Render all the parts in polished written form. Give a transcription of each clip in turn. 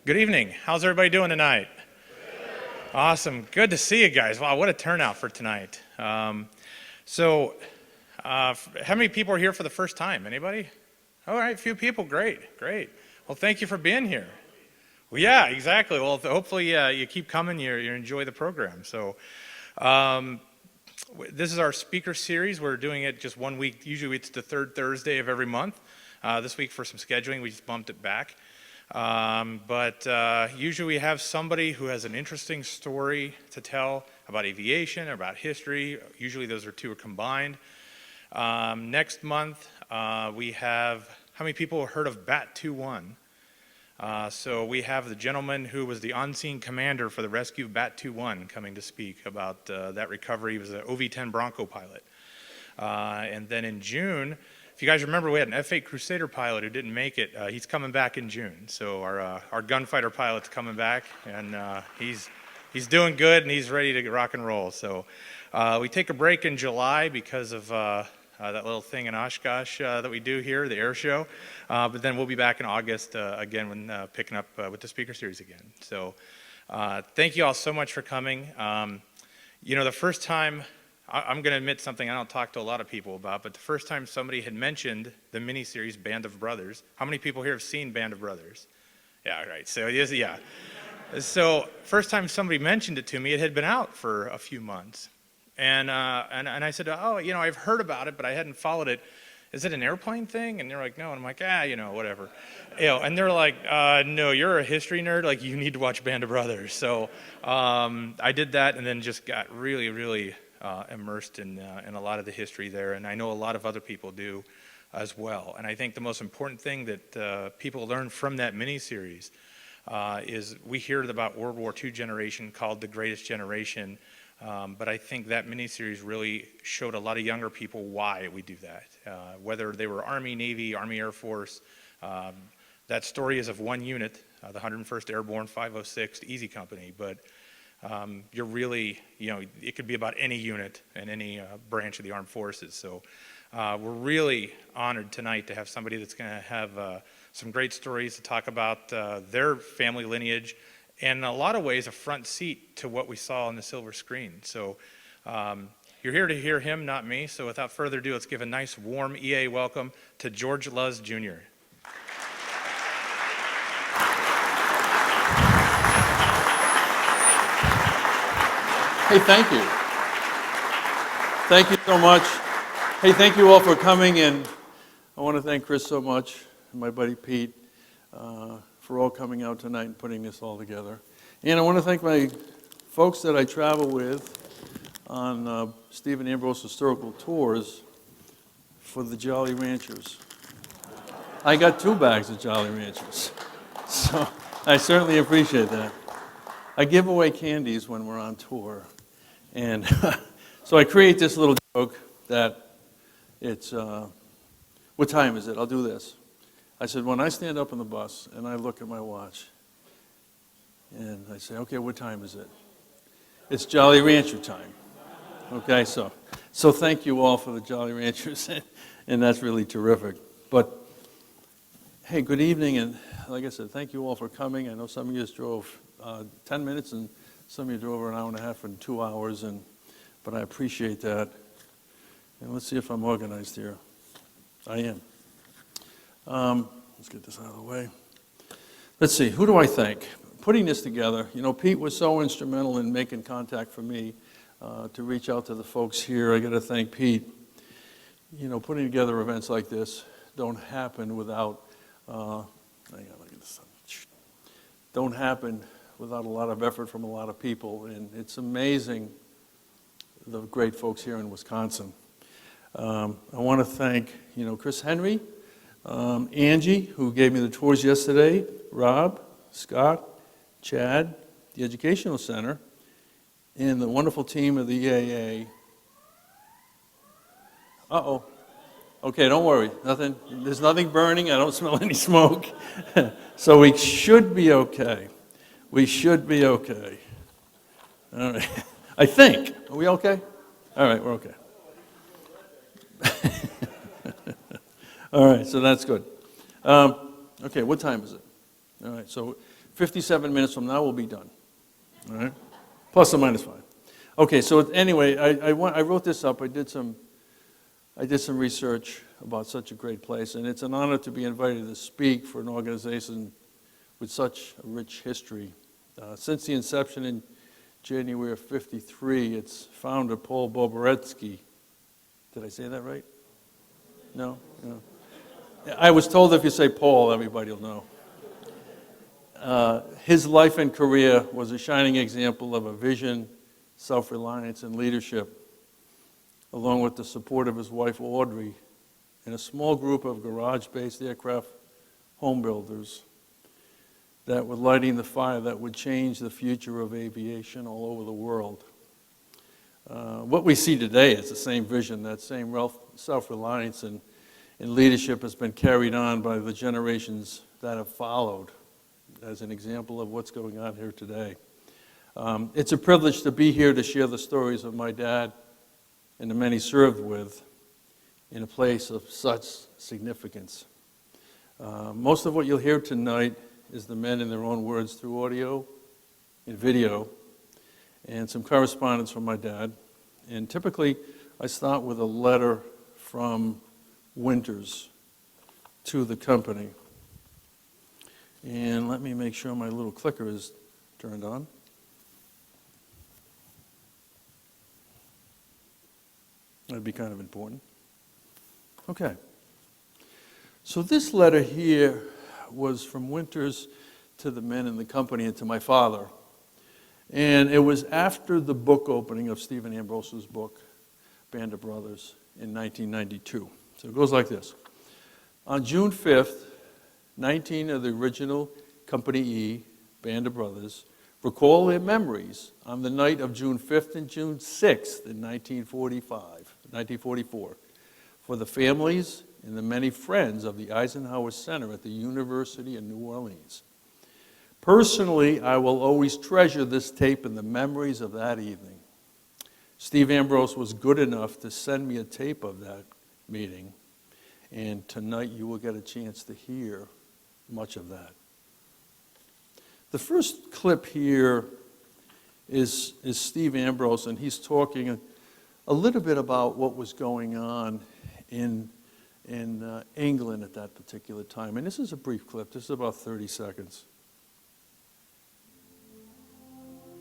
Good evening. How's everybody doing tonight? Awesome. Good to see you guys. Wow, what a turnout for tonight. How many people are here for the first time? Anybody? All right, a few people. Great, great. Well, thank you for being here. Well, yeah, exactly. Well, hopefully you keep coming. You enjoy the program. This is our speaker series. We're doing it just 1 week. Usually it's the third Thursday of every month. This week for some scheduling, we just bumped it back. Usually we have somebody who has an interesting story to tell about aviation or about history. Usually those two are combined. Next month we have, how many people have heard of Bat 21? So we have the gentleman who was the on-scene commander for the rescue of Bat 21 coming to speak about that recovery. He was an OV-10 Bronco pilot. And then in June, if you guys remember, we had an F-8 Crusader pilot who didn't make it. He's coming back in June. So our gunfighter pilot's coming back, and he's doing good, and he's ready to rock and roll. So we take a break in July because of that little thing in Oshkosh that we do here, the air show. But then we'll be back in August again when picking up with the speaker series again. So thank you all so much for coming. The first time, I'm going to admit something I don't talk to a lot of people about, but the first time somebody had mentioned the miniseries Band of Brothers, how many people here have seen Band of Brothers? Yeah, right. So yeah. So first time somebody mentioned it to me, it had been out for a few months. And I said, oh, I've heard about it, but I hadn't followed it. Is it an airplane thing? And they're like, no. And I'm like, whatever. And they're like, no, you're a history nerd. Like, you need to watch Band of Brothers. So I did that and then just got really, really immersed in a lot of the history there. And I know a lot of other people do as well. And I think the most important thing that people learn from that miniseries is we hear about World War II generation called the greatest generation. But I think that miniseries really showed a lot of younger people why we do that. Whether they were Army, Navy, Army Air Force, that story is of one unit, the 101st Airborne 506 Easy Company. But you're really, it could be about any unit and any branch of the armed forces. So we're really honored tonight to have somebody that's going to have some great stories to talk about their family lineage, and in a lot of ways a front seat to what we saw on the silver screen. So you're here to hear him, not me. So without further ado, let's give a nice warm EA welcome to George Luz Jr. Hey, thank you. Thank you so much. Hey, thank you all for coming, and I want to thank Chris so much, and my buddy Pete, for all coming out tonight and putting this all together. And I want to thank my folks that I travel with on Stephen Ambrose Historical Tours for the Jolly Ranchers. I got 2 bags of Jolly Ranchers, so I certainly appreciate that. I give away candies when we're on tour, and so I create this little joke that it's, what time is it? I'll do this. I said, when I stand up on the bus and I look at my watch and I say, okay, what time is it? It's Jolly Rancher time. Okay, so thank you all for the Jolly Ranchers, and that's really terrific. But hey, good evening, and like I said, thank you all for coming. I know some of you just drove 10 minutes, and some of you drove an hour and a half and 2 hours, but I appreciate that. And let's see if I'm organized here. I am. Let's get this out of the way. Let's see, who do I thank? Putting this together, Pete was so instrumental in making contact for me to reach out to the folks here. I got to thank Pete. Putting together events like this don't happen without, don't happen without a lot of effort from a lot of people, and it's amazing the great folks here in Wisconsin. I want to thank, Chris Henry, Angie, who gave me the tours yesterday, Rob, Scott, Chad, the Educational Center, and the wonderful team of the EAA. Uh-oh. Okay, don't worry. There's nothing burning. I don't smell any smoke. So we should be okay. We should be okay. All right. I think. Are we okay? All right, we're okay. All right, so that's good. Okay, what time is it? All right, so 57 minutes from now, we'll be done. All right? Plus or minus 5. Okay, so anyway, I wrote this up. I did some research about such a great place, and it's an honor to be invited to speak for an organization with such a rich history. Since the inception in January of '53, its founder, Paul Boboretsky, did I say that right? No? No. I was told if you say Paul, everybody will know. His life and career was a shining example of a vision, self-reliance, and leadership, along with the support of his wife, Audrey, and a small group of garage-based aircraft home builders that were lighting the fire that would change the future of aviation all over the world. What we see today is the same vision, that same self-reliance and leadership has been carried on by the generations that have followed as an example of what's going on here today. It's a privilege to be here to share the stories of my dad and the men he served with in a place of such significance. Most of what you'll hear tonight is the men in their own words through audio and video and some correspondence from my dad. And typically, I start with a letter from Winters to the company. And let me make sure my little clicker is turned on. That'd be kind of important. Okay. So this letter here was from Winters to the men in the company and to my father. And it was after the book opening of Stephen Ambrose's book, Band of Brothers, in 1992. So it goes like this. On June 5th, 19 of the original Company E, Band of Brothers, recall their memories on the night of June 5th and June 6th in 1944, for the families and the many friends of the Eisenhower Center at the University of New Orleans. Personally, I will always treasure this tape and the memories of that evening. Steve Ambrose was good enough to send me a tape of that meeting, and tonight you will get a chance to hear much of that. The first clip here is Steve Ambrose, and he's talking a little bit about what was going on in England at that particular time. And this is a brief clip. This is about 30 seconds.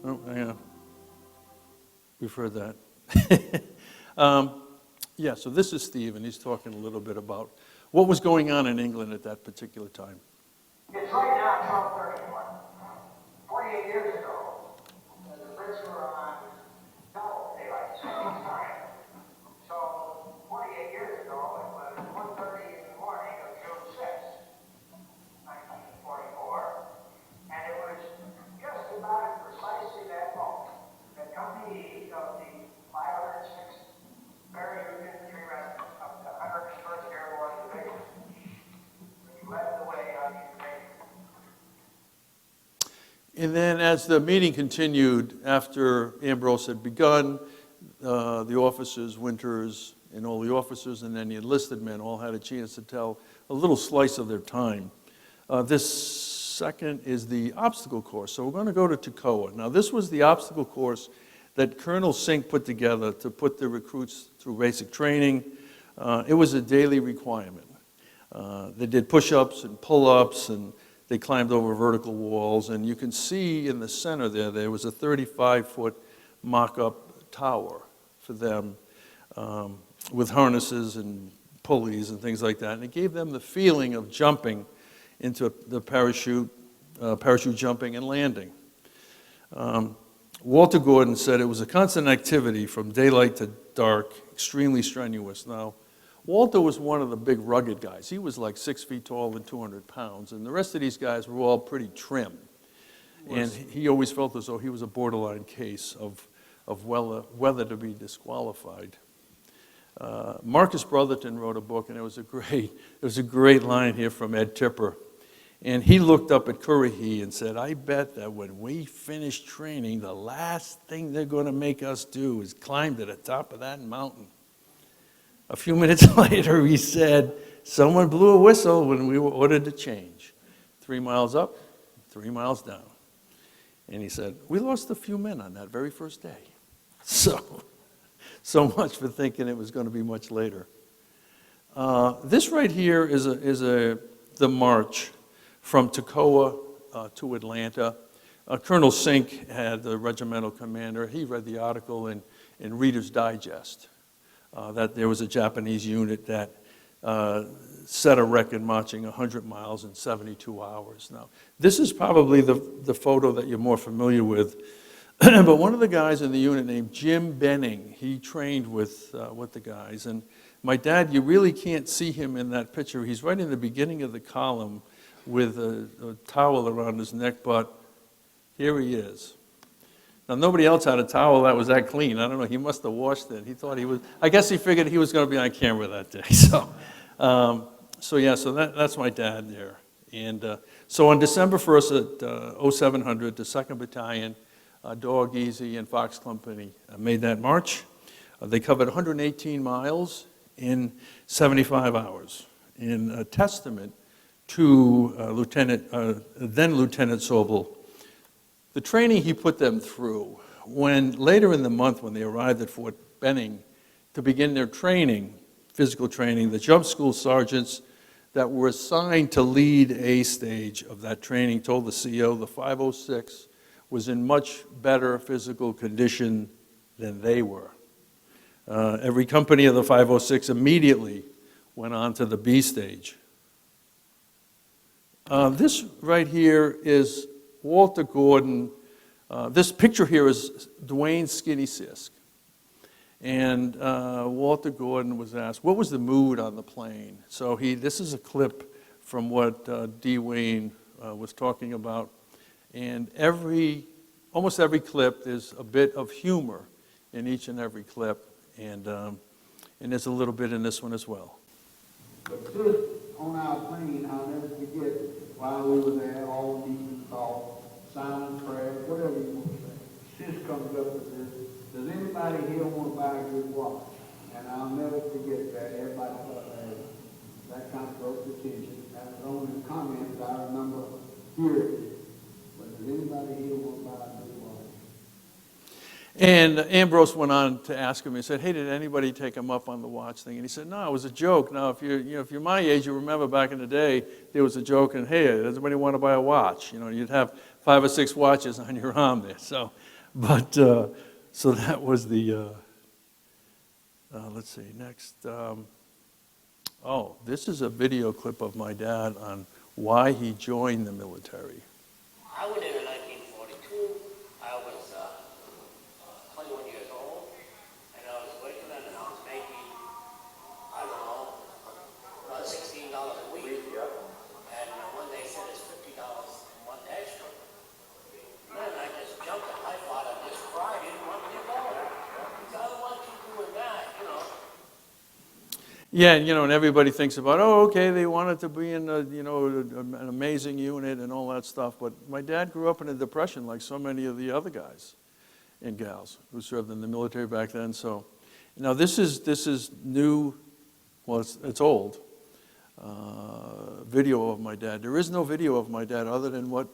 Oh, hang on. We've heard that. Yeah, so this is Steve, and he's talking a little bit about what was going on in England at that particular time. It's right now 12:31. 48 years ago, the Brits were on double daylight savings time. So 48 years ago, it was 1:30 in the morning of June 6th, 1944, and it was just about at precisely that moment that Company E of the 506th Parachute Infantry Regiment of the 101st Airborne Division led the way on the invasion. And then as the meeting continued, after Ambrose had begun, the officers, Winters, and all the officers, and then the enlisted men all had a chance to tell a little slice of their time. This second is the obstacle course. So we're going to go to Toccoa. Now this was the obstacle course that Colonel Sink put together to put the recruits through basic training. It was a daily requirement. They did push-ups and pull-ups, and they climbed over vertical walls. And you can see in the center there was a 35-foot mock-up tower for them with harnesses and pulleys and things like that. And it gave them the feeling of jumping into the parachute jumping and landing. Walter Gordon said it was a constant activity from daylight to dark, extremely strenuous. Now, Walter was one of the big rugged guys. He was like 6 feet tall and 200 pounds, and the rest of these guys were all pretty trim. And he always felt as though he was a borderline case of whether to be disqualified. Marcus Brotherton wrote a book, and there was a great line here from Ed Tipper. And he looked up at Currahee and said, I bet that when we finish training, the last thing they're going to make us do is climb to the top of that mountain. A few minutes later, he said, someone blew a whistle when we were ordered to change. 3 miles up, 3 miles down. And he said, we lost a few men on that very first day. So much for thinking it was going to be much later. This right here is the march from Toccoa to Atlanta. Colonel Sink had the regimental commander. He read the article in Reader's Digest that there was a Japanese unit that set a record marching 100 miles in 72 hours. Now, this is probably the photo that you're more familiar with. But one of the guys in the unit named Jim Benning, he trained with the guys. And my dad, you really can't see him in that picture. He's right in the beginning of the column with a towel around his neck, but here he is. Now, nobody else had a towel that was that clean. I don't know, he must have washed it. He thought he was, I guess he figured he was going to be on camera that day. So that's my dad there. And so on December 1st at 0700, the 2nd Battalion, Dog Easy and Fox Company made that march. They covered 118 miles in 75 hours in a testament to then Lieutenant Sobel. The training he put them through, when later in the month when they arrived at Fort Benning to begin their training, physical training, the jump school sergeants that were assigned to lead a stage of that training told the CO the 506 was in much better physical condition than they were. Every company of the 506 immediately went on to the B stage. This right here is Walter Gordon. This picture here is Dwayne Skinny Sisk. And Walter Gordon was asked, what was the mood on the plane? So this is a clip from what Dwayne was talking about. And almost every clip, there's a bit of humor in each and every clip. And there's a little bit in this one as well. But just on our plane, I'll never forget, while we were there, all these thoughts, silent prayer, whatever you want to say. Sis comes up and says, does anybody here want to buy a good watch? And I'll never forget that. Everybody thought that kind of broke the tension. That was the only comment I remember hearing. But does anybody here want to buy a good watch? And Ambrose went on to ask him, he said, hey, did anybody take him up on the watch thing? And he said, no, it was a joke. Now, if you're my age, you remember back in the day, there was a joke, and hey, does anybody want to buy a watch? You'd have 5 or 6 watches on your arm there. So that was the, let's see, next. This is a video clip of my dad on why he joined the military. I went in 1942. I was 21 years old, and I was working, and I was making, I don't know, about $16 a week. And when they said it's $50 a month extra, then I just jumped at my father and just cried. He didn't want me to go. He said, I don't want you doing that. Yeah, and everybody thinks about, okay, they wanted to be in an amazing unit and all that stuff. But my dad grew up in a depression like so many of the other guys and gals who served in the military back then. So now this is new, well, it's old, video of my dad. There is no video of my dad other than what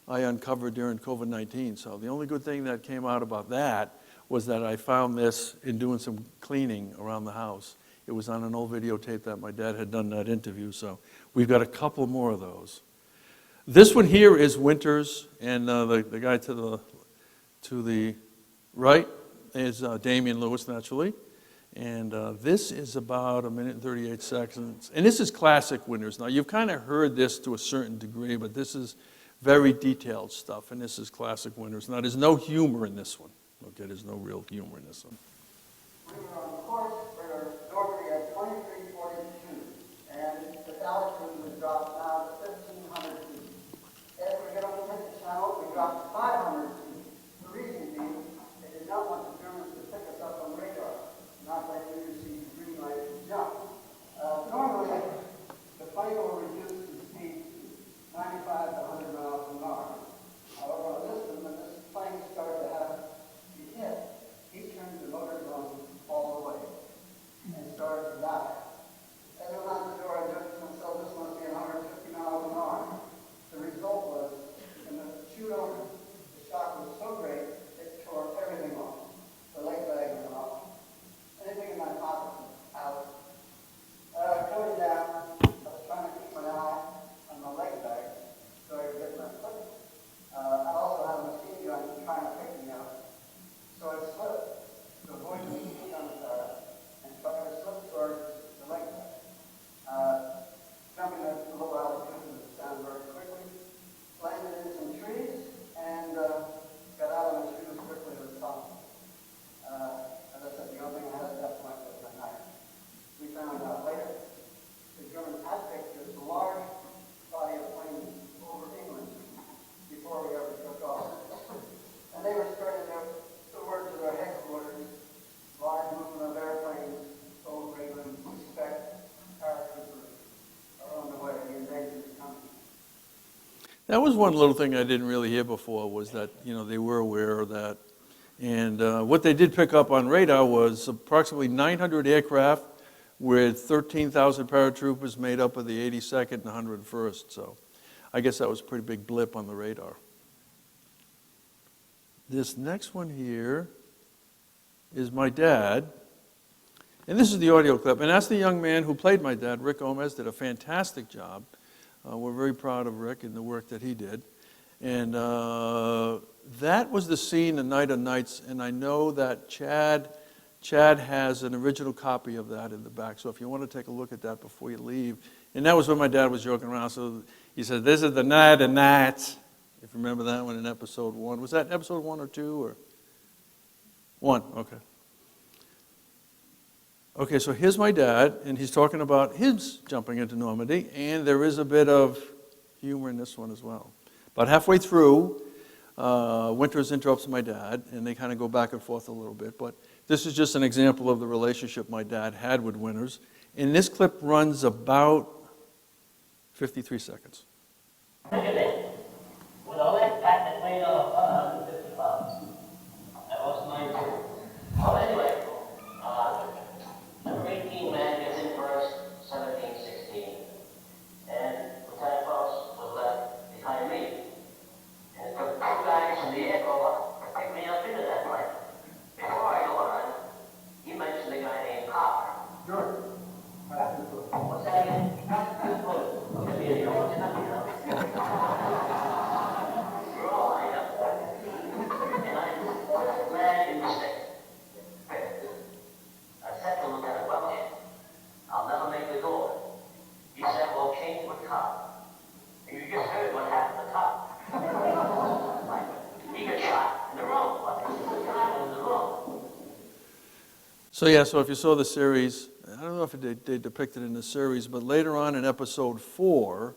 I uncovered during COVID-19. So the only good thing that came out about that was that I found this in doing some cleaning around the house. It was on an old videotape that my dad had done that interview, so we've got a couple more of those. This one here is Winters, and the guy to the right is Damian Lewis, naturally. And this is about 1 minute and 38 seconds. And this is classic Winters. Now, you've kind of heard this to a certain degree, but this is very detailed stuff, and this is classic Winters. Now, there's no humor in this one. Okay, there's no real humor in this one. We were on course for normally at 2342, and the altitude was dropped now to 1,500 feet. As we get up to hit the channel, we dropped to 500 feet. The reason being, they did not want the Germans to pick us up on radar, not like we received green light to jump. Normally, the plane will reduce the speed to 95 to 100 miles an hour. However, on this one, when this plane started to have to be hit, he turned the motors on all the way. That was one little thing I didn't really hear before, was that, they were aware of that. And what they did pick up on radar was approximately 900 aircraft with 13,000 paratroopers made up of the 82nd and 101st. So I guess that was a pretty big blip on the radar. This next one here is my dad. And this is the audio clip. And that's the young man who played my dad, Rick Gomez, did a fantastic job. We're very proud of Rick and the work that he did. And that was the scene, The Night of Nights, and I know that Chad has an original copy of that in the back. So if you want to take a look at that before you leave. And that was when my dad was joking around. So he said, "This is the night of nights." If you remember that one in episode 1. Was that episode 1 or 2 or 1? Okay. Okay, so here's my dad, and he's talking about his jumping into Normandy, and there is a bit of humor in this one as well. About halfway through, Winters interrupts my dad, and they kind of go back and forth a little bit. But this is just an example of the relationship my dad had with Winters. And this clip runs about 53 seconds. Look at this. With all that fat that weighed off 150 pounds. I lost mine too. Well, anyway, number 18 man gets in first, 17-16. And Lieutenant Wells was left behind me. And it took 2 guys from the Air Corps to pick me up into that plane. Before I go on, you mentioned a guy named Copper. Sure. What's that again? Look at me, you know what's coming up. We're all lined up. And I'm glad you mistake. I said to Lieutenant Welch, "I'll never make the door." He said, "Well, change with Cop." And you just heard what happened to Cop. He got shot in the room. I was in the room. So yeah, so if you saw the series, I don't know if they depicted it in the series, but later on in episode 4,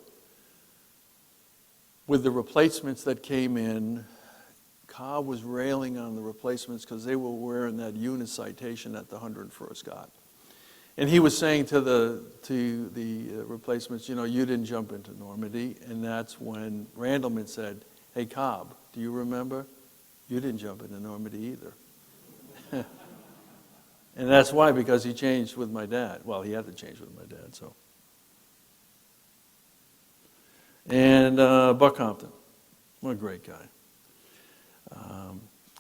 with the replacements that came in, Cobb was railing on the replacements because they were wearing that unit citation that the 101st got. And he was saying to the replacements, you didn't jump into Normandy. And that's when Randleman said, "Hey, Cobb, do you remember? You didn't jump into Normandy either." And that's why, because he changed with my dad. Well, he had to change with my dad, so. And Buck Compton, what a great guy.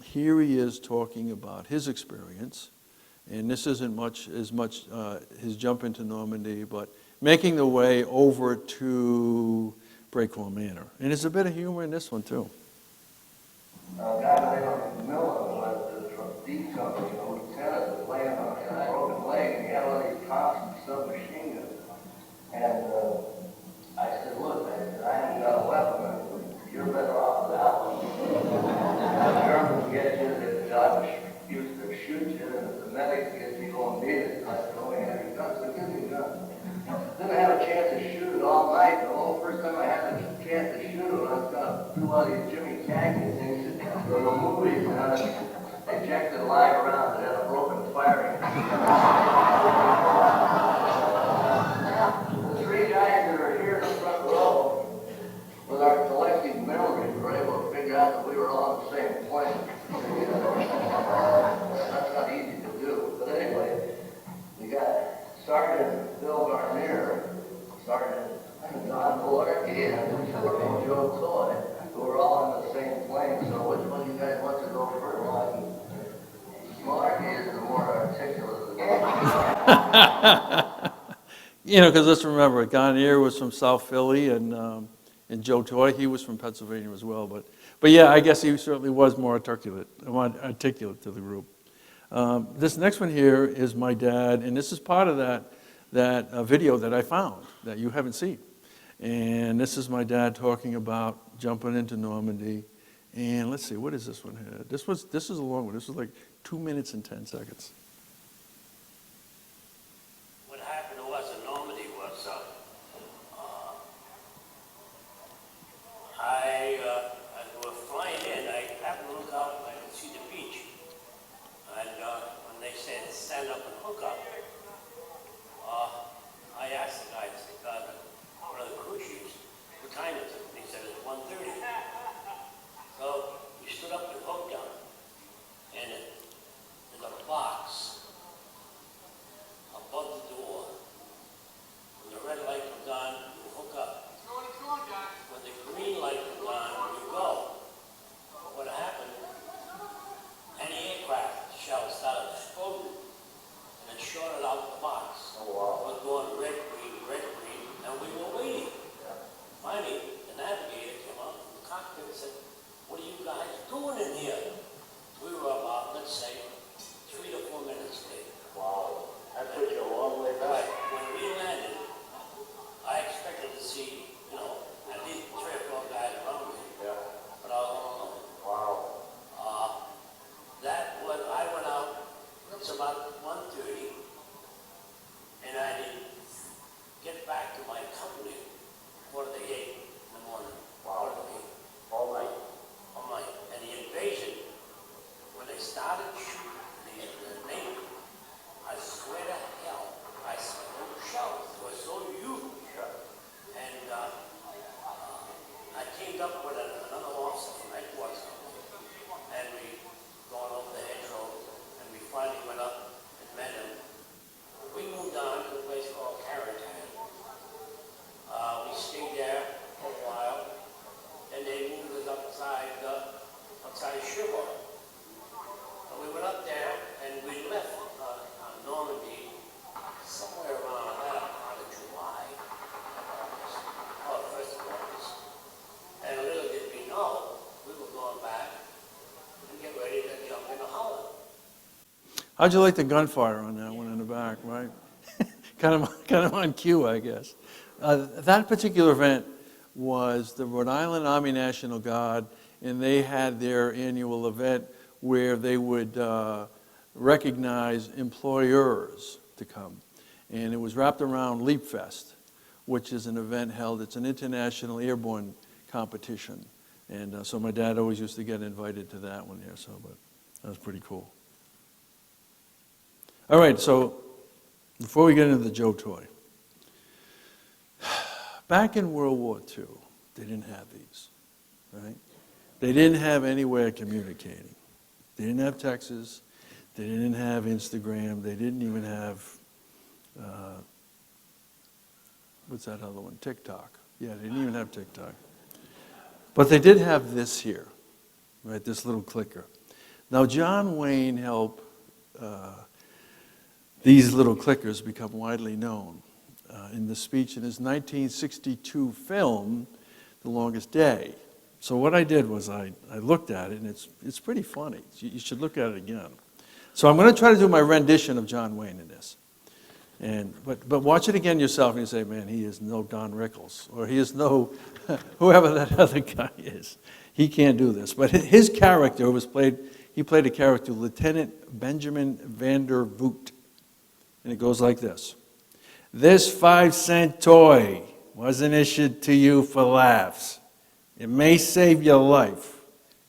Here he is talking about his experience, and this isn't as much his jump into Normandy, but making the way over to Breakwell Manor. And there's a bit of humor in this one, too. A guy named Miller was the D company, a lieutenant, was laying on a broken leg, and he had one of these Thompson submachine guns. And I said, "Look, I haven't got a weapon. You're better off without one. The Germans get you, the judge used to shoot you, and if the medics get you, you won't need it." I said, "Oh, yeah, your gun, so give me a gun." Didn't have a chance to shoot it all night. The first time I had a chance to shoot it, I was going to do all these Jimmy Cagney things from the movies, and I ejected a line around it and a broken firing. The 3 guys that are here in the front row, with our collective memory, were able to figure out that we were all on the same plane. That's not easy to do. But anyway, we got Sergeant Bill Garnier, Sergeant Don Borky, and Corporal Joe Toy, who were all on the same plane. So which one you guys want to go first? Mark is the more articulate of the Because let's remember, Garnier was from South Philly, and Joe Toy, he was from Pennsylvania as well. But yeah, I guess he certainly was more articulate to the group. This next one here is my dad, and this is part of that video that I found that you haven't seen. And this is my dad talking about jumping into Normandy. And let's see, what is this one here? This is a long one. This was like 2 minutes and 10 seconds. What happened to us in Normandy was, as we were flying in, I happened to look out and I could see the beach. And when they said stand up and hook up, I asked the guy, one of the crew chiefs, what time is it? And he said it's 1:30. meet up with another officer from headquarters, and we gone over the hedge road, and we finally went up and met him. We moved on to a place called Carrington. We stayed there for a while, and they moved us outside Sugar. And we went up there, and we left Normandy somewhere around part of July, or 1st of August. And little did we know, we were going back and get ready to jump into Holland. How'd you like the gunfire on that one in the back, right? kind of on cue, I guess. That particular event was the Rhode Island Army National Guard, and they had their annual event where they would recognize employers to come. And it was wrapped around Leap Fest, which is an event held, it's an international airborne competition. And so my dad always used to get invited to that one there, so, but that was pretty cool. All right, so before we get into the Joe toy, back in World War II, they didn't have these, right? They didn't have any way of communicating. They didn't have texts. They didn't have Instagram. They didn't even have, what's that other one? TikTok. Yeah, they didn't even have TikTok. But they did have this here, right, this little clicker. Now, John Wayne helped these little clickers become widely known in the speech in his 1962 film, The Longest Day. So what I did was I looked at it, and it's pretty funny. You should look at it again. So I'm going to try to do my rendition of John Wayne in this. But watch it again yourself, and you say, man, he is no Don Rickles, or he is no whoever that other guy is. He can't do this. But his character he played a character, Lieutenant Benjamin Vander Voot. And it goes like this. This 5-cent toy wasn't issued to you for laughs. It may save your life.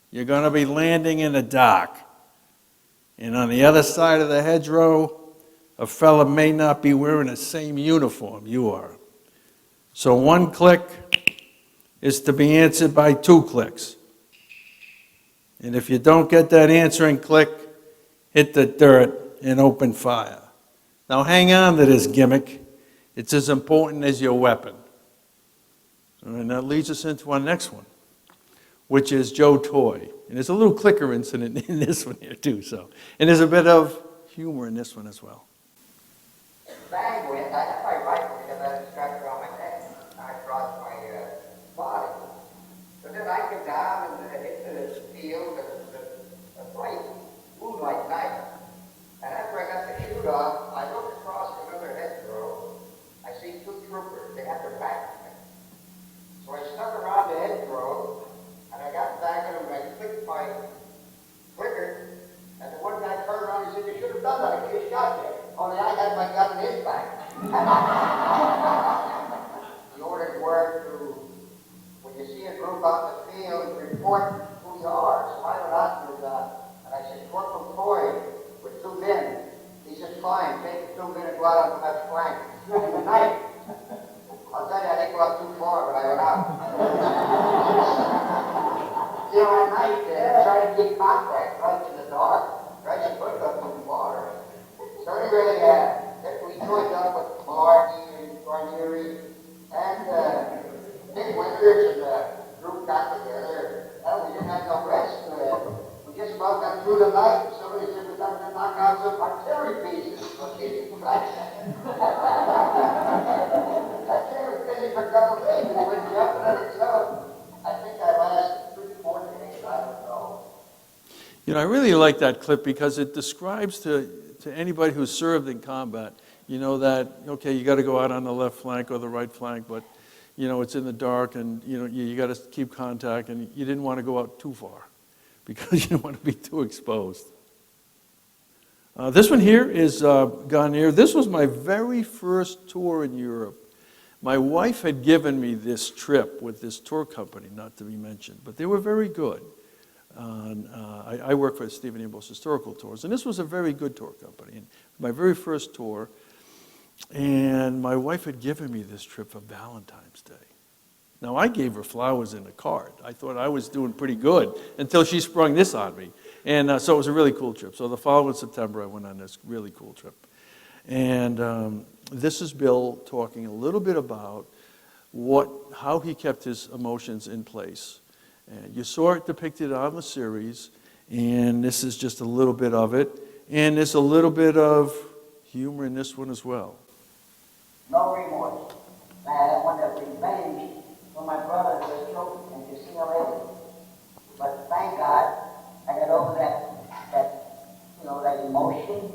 You're going to be landing in a dock. And on the other side of the hedgerow, a fella may not be wearing the same uniform you are. So 1 click is to be answered by 2 clicks. And if you don't get that answering click, hit the dirt and open fire. Now hang on to this gimmick. It's as important as your weapon. And that leads us into our next one, which is Joe Toy. And there's a little clicker incident in this one here too. And there's a bit of humor in this one as well. Bandwidth, I have my rifle because I had a structure on my neck. I crossed my body. So then I go down and hit the field, the bright moonlight night. And after I got the shoot off, I looked across another hedgerow. I see 2 troopers. They had their backs to me. So I stuck around the hedgerow, and I got back at them, and I clicked my clicker, and the one guy turned around and said, you should have done that. I could have shot you. Only I had my gun in his back. The orders were to, when you see a group out in the field, report who you are. So I went out and I said, Corporal Toy with 2 men. He says, fine, take the 2 men and go out on the left flank. In the night, I'll tell you, I didn't go out too far, but I went out. You know, at night, trying to get contact right in the dark, right in front of the water. So anyway, we joined up with Marty and Guarnieri and Nick Winters, and the group got together. And we didn't have no rest. We just about got through the night. Somebody said we're going to knock out some artillery pieces. Artillery pieces for a couple of days, and they went jumping at it. So I think I lasted 3-4 days. I don't know. You know, I really like that clip because it describes to anybody who's served in combat, you know that, okay, you got to go out on the left flank or the right flank, but, you know, it's in the dark and, you know, you got to keep contact and you didn't want to go out too far because you didn't want to be too exposed. This one here is Garnier. This was my very first tour in Europe. My wife had given me this trip with this tour company, not to be mentioned, but they were very good. I work for Stephen Ambos Historical Tours, and this was a very good tour company. And my very first tour, and my wife had given me this trip for Valentine's Day. Now, I gave her flowers in a card. I thought I was doing pretty good until she sprung this on me. And so it was a really cool trip. So the following September, I went on this really cool trip. And this is Bill talking a little bit about how he kept his emotions in place. And you saw it depicted on the series, and this is just a little bit of it. And there's a little bit of humor in this one as well. No remorse. I want to revenge for my brother who was killed in Casino Italy. But thank God I got over that emotion,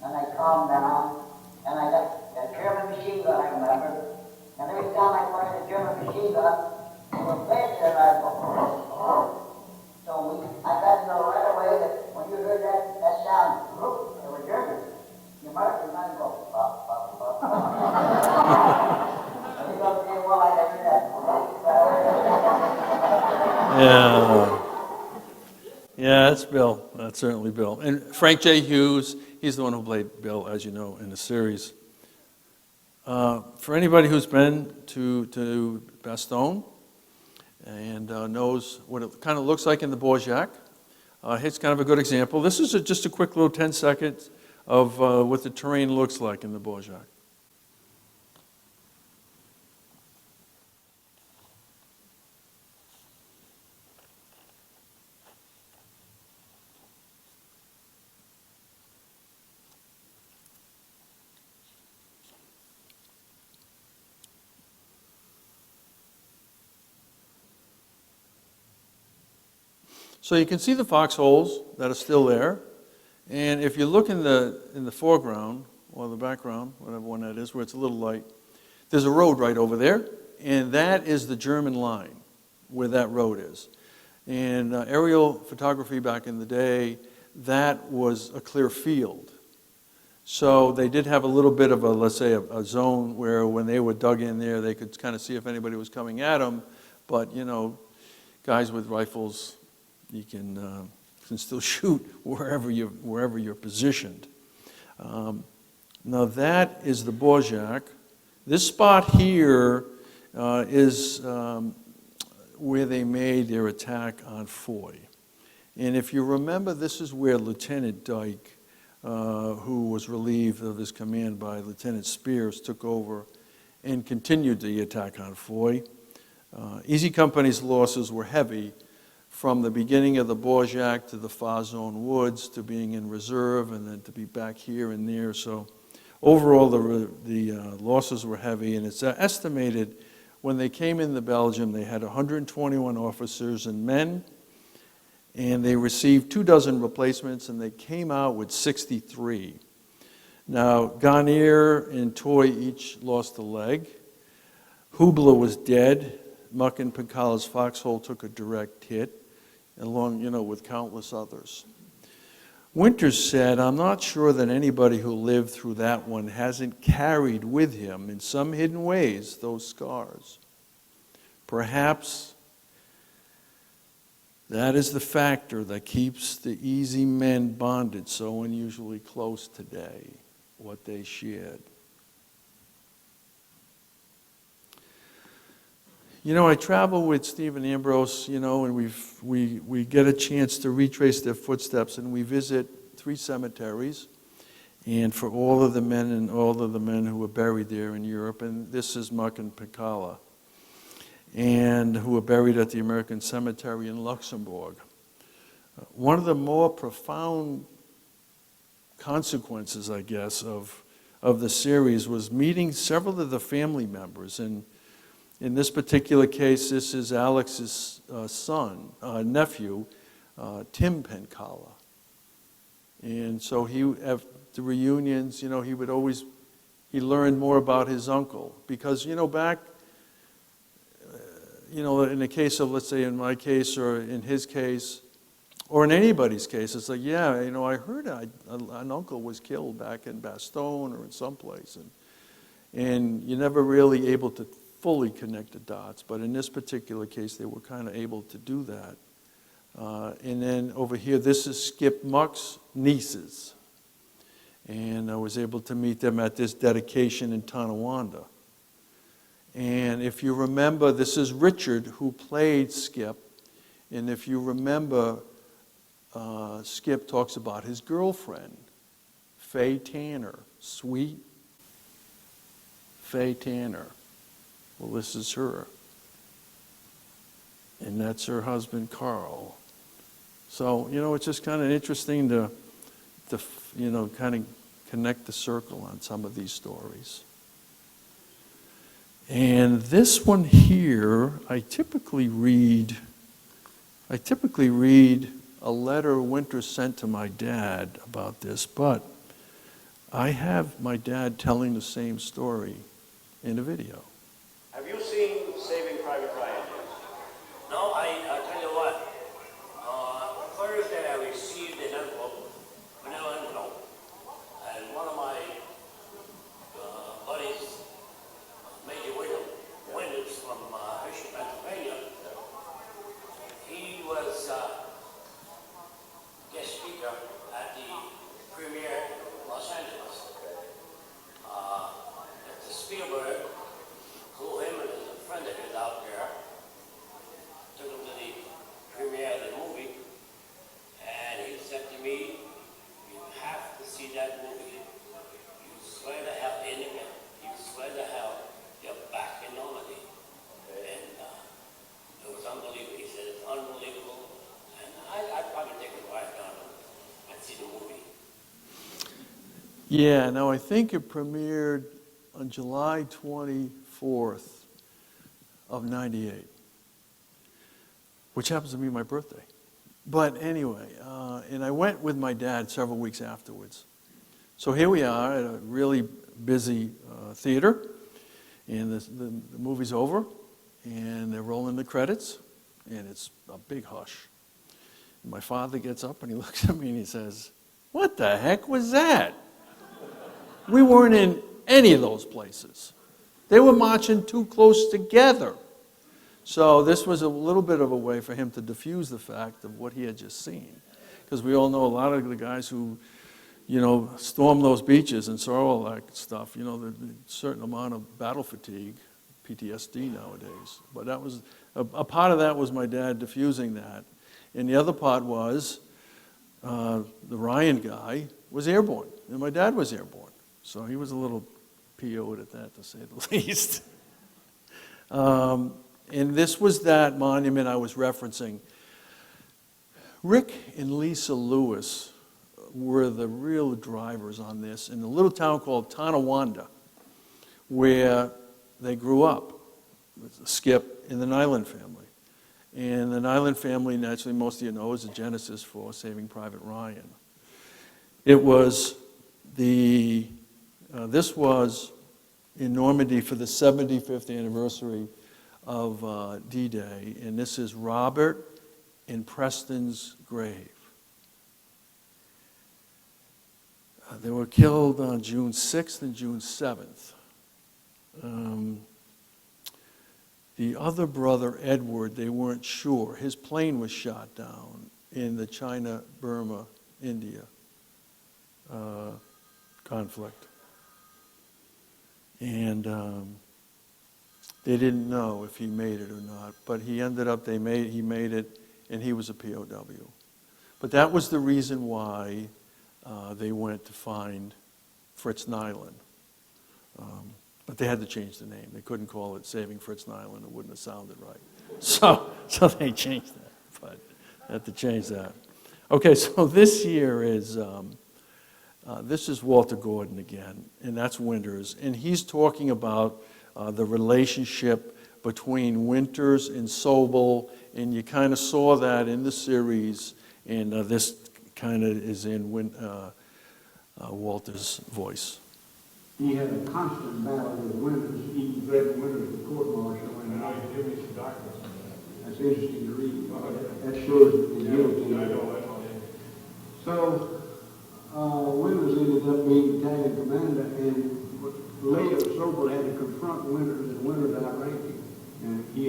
and I calmed down, and I got that German machine gun, I remember, and every time I fired a German machine gun, it was faster than I go. So I got to know right away that when you heard that sound, it was German. You might go, and you don't say, well, I never did. Yeah. Yeah, that's Bill. That's certainly Bill. And Frank J. Hughes, he's the one who played Bill, as you know, in the series. For anybody who's been to Bastogne and knows what it kind of looks like in the Borjak, here's kind of a good example. This is just a quick little 10 seconds of what the terrain looks like in the Borjak. So you can see the foxholes that are still there. And if you look in the foreground, or the background, whatever one that is, where it's a little light, there's a road right over there. And that is the German line, where that road is. And aerial photography back in the day, that was a clear field. So they did have a little bit of let's say, a zone where when they were dug in there, they could kind of see if anybody was coming at them. But, guys with rifles, you can still shoot wherever you're positioned. Now that is the Borjak. This spot here is where they made their attack on Foy. And if you remember, this is where Lieutenant Dyke, who was relieved of his command by Lieutenant Spears, took over and continued the attack on Foy. Easy Company's losses were heavy, from the beginning of the Borjak to the Far Zone Woods to being in reserve and then to be back here and there. So overall, the losses were heavy, and it's estimated when they came into Belgium, they had 121 officers and men, and they received 24 replacements, and they came out with 63. Now, Garnier and Toy each lost a leg. Hubler was dead. Muck and Pincala's foxhole took a direct hit, along, with countless others. Winters said, "I'm not sure that anybody who lived through that one hasn't carried with him, in some hidden ways, those scars. Perhaps that is the factor that keeps the easy men bonded so unusually close today, what they shared." I travel with Stephen Ambrose, and we get a chance to retrace their footsteps, and we visit 3 cemeteries, and for all of the men who were buried there in Europe, and this is Muck and Pincala, and who were buried at the American Cemetery in Luxembourg. One of the more profound consequences, I guess, of the series was meeting several of the family members, and in this particular case, this is Alex's nephew, Tim Pincala. And so at the reunions, he learned more about his uncle. Because, back, in the case of, let's say, in my case or in his case, or in anybody's case, it's like, yeah, I heard an uncle was killed back in Bastogne or in someplace. And you're never really able to fully connect the dots, but in this particular case, they were kind of able to do that. And then over here, this is Skip Muck's nieces. And I was able to meet them at this dedication in Tonawanda. And if you remember, this is Richard who played Skip. And if you remember, Skip talks about his girlfriend, Faye Tanner, sweet Faye Tanner. Well, this is her. And that's her husband, Carl. So, it's just kind of interesting to kind of connect the circle on some of these stories. And this one here, I typically read a letter Winter sent to my dad about this, but I have my dad telling the same story in a video. Have you seen Saving Private Ryan? No, I tell you what, Thursday I received an envelope, manila envelope, and one of my buddies, Major Winters from Oshkosh, Pennsylvania, he was guest speaker at the premiere in Los Angeles. Mr. Spielberg flew him and a friend of his out there, took him to the premiere of the movie, and he said to me, "You have to see that movie. You swear to hell, you swear to hell, you're back in Normandy." And it was unbelievable. He said, "It's unbelievable." And I'd probably take a ride down and see the movie. Yeah, now I think it premiered on July 24th of 98, which happens to be my birthday. But anyway, and I went with my dad several weeks afterwards. So here we are at a really busy theater, and the movie's over, and they're rolling the credits, and it's a big hush. And my father gets up and he looks at me and he says, "What the heck was that?" We weren't in any of those places. They were marching too close together. So this was a little bit of a way for him to diffuse the fact of what he had just seen. Because we all know a lot of the guys who, stormed those beaches and saw all that stuff, there's a certain amount of battle fatigue, PTSD nowadays. But that was, a part of that was my dad diffusing that. And the other part was, the Ryan guy was airborne, and my dad was airborne. So he was a little PO'd at that, to say the least. And this was that monument I was referencing. Rick and Lisa Lewis were the real drivers on this in a little town called Tonawanda, where they grew up, with Skip and the Nyland family. And the Nyland family, naturally, most of you know, is the genesis for Saving Private Ryan. It was this was in Normandy for the 75th anniversary of D-Day, and this is Robert and Preston's grave. They were killed on June 6th and June 7th. The other brother, Edward, they weren't sure. His plane was shot down in the China-Burma, India conflict. And they didn't know if he made it or not, but he ended up, he made it, and he was a POW. But that was the reason why they went to find Fritz Nyland. But they had to change the name. They couldn't call it Saving Fritz Nyland. It wouldn't have sounded right. So they changed that, but they had to change that. Okay, so this here is, this is Walter Gordon again, and that's Winters. And he's talking about the relationship between Winters and Sobel, and you kind of saw that in the series, and this kind of is in Walter's voice. He had a constant battle with Winters, even threatened Winters with court-martial. And Now you give me some documents on that. that's interesting to read. That shows the guilty. I know that on him. So, Winters ended up being battalion commander, and later Sobel had to confront Winters, and Winters outranked him. And he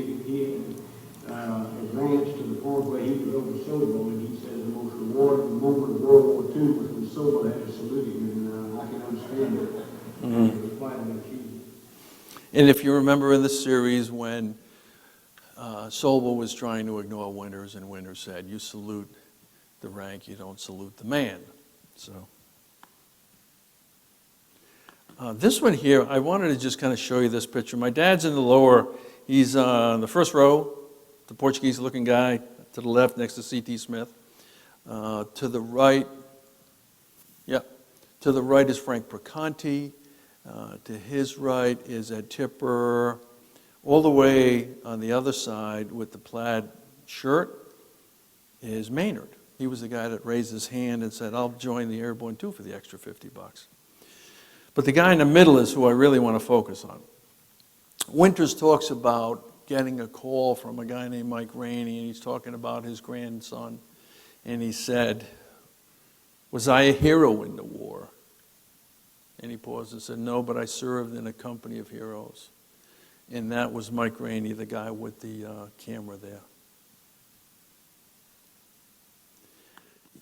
advanced to the point where he was over Sobel, and he said the most rewarding moment of World War II was when Sobel had to salute him, and I can understand it. It was quite an achievement. And if you remember in the series when Sobel was trying to ignore Winters, and Winters said, "You salute the rank, you don't salute the man." So this one here, I wanted to just kind of show you this picture. My dad's in the lower, he's in the first row, the Portuguese-looking guy to the left next to C.T. Smith. To the right, to the right is Frank Perconti. To his right is Ed Tipper. All the way on the other side with the plaid shirt is Maynard. He was the guy that raised his hand and said, "I'll join the Airborne too for the extra $50." But the guy in the middle is who I really want to focus on. Winters talks about getting a call from a guy named Mike Rainey, and he's talking about his grandson. And he said, "Was I a hero in the war?" And he paused and said, "No, but I served in a company of heroes." And that was Mike Rainey, the guy with the camera there.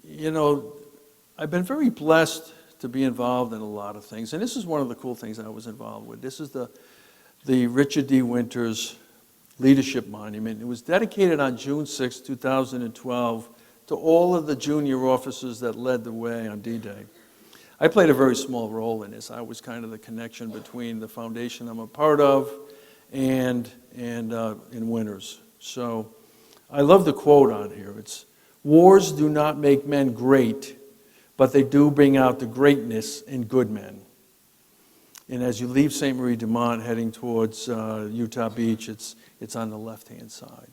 You know, I've been very blessed to be involved in a lot of things. And this is one of the cool things I was involved with. This is the Richard D. Winters Leadership Monument. It was dedicated on June 6, 2012, to all of the junior officers that led the way on D-Day. I played a very small role in this. I was kind of the connection between the foundation I'm a part of and in Winters. So I love the quote on here. It's, "Wars do not make men great, but they do bring out the greatness in good men." And as you leave St. Marie de Mont heading towards Utah Beach, it's on the left-hand side.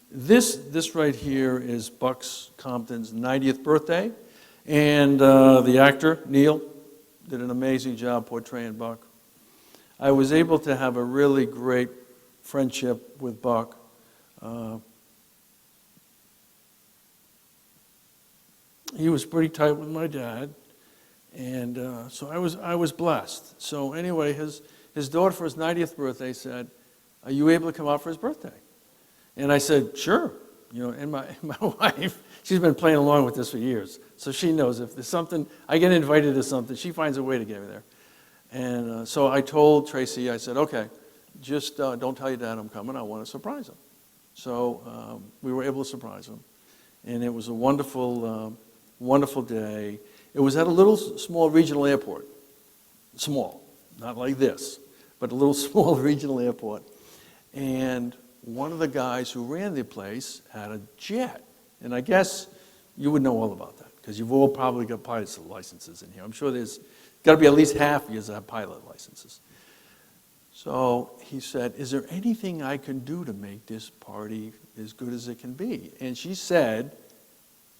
This right here is Buck Compton's 90th birthday, and the actor, Neil, did an amazing job portraying Buck. I was able to have a really great friendship with Buck. He was pretty tight with my dad, and so I was blessed. So anyway, his daughter for his 90th birthday said, "Are you able to come out for his birthday?" And I said, "Sure." You know, and my wife, she's been playing along with this for years, so she knows if there's something, I get invited to something, she finds a way to get me there. And so I told Tracy, I said, "Okay, just don't tell your dad I'm coming. I want to surprise him." So we were able to surprise him, and it was a wonderful, wonderful day. It was at a little small regional airport, small, not like this, but a little small regional airport, and one of the guys who ran the place had a jet. And I guess you would know all about that, because you've all probably got pilot's licenses in here. I'm sure there's got to be at least half of you that have pilot licenses. So he said, "Is there anything I can do to make this party as good as it can be?" And she said,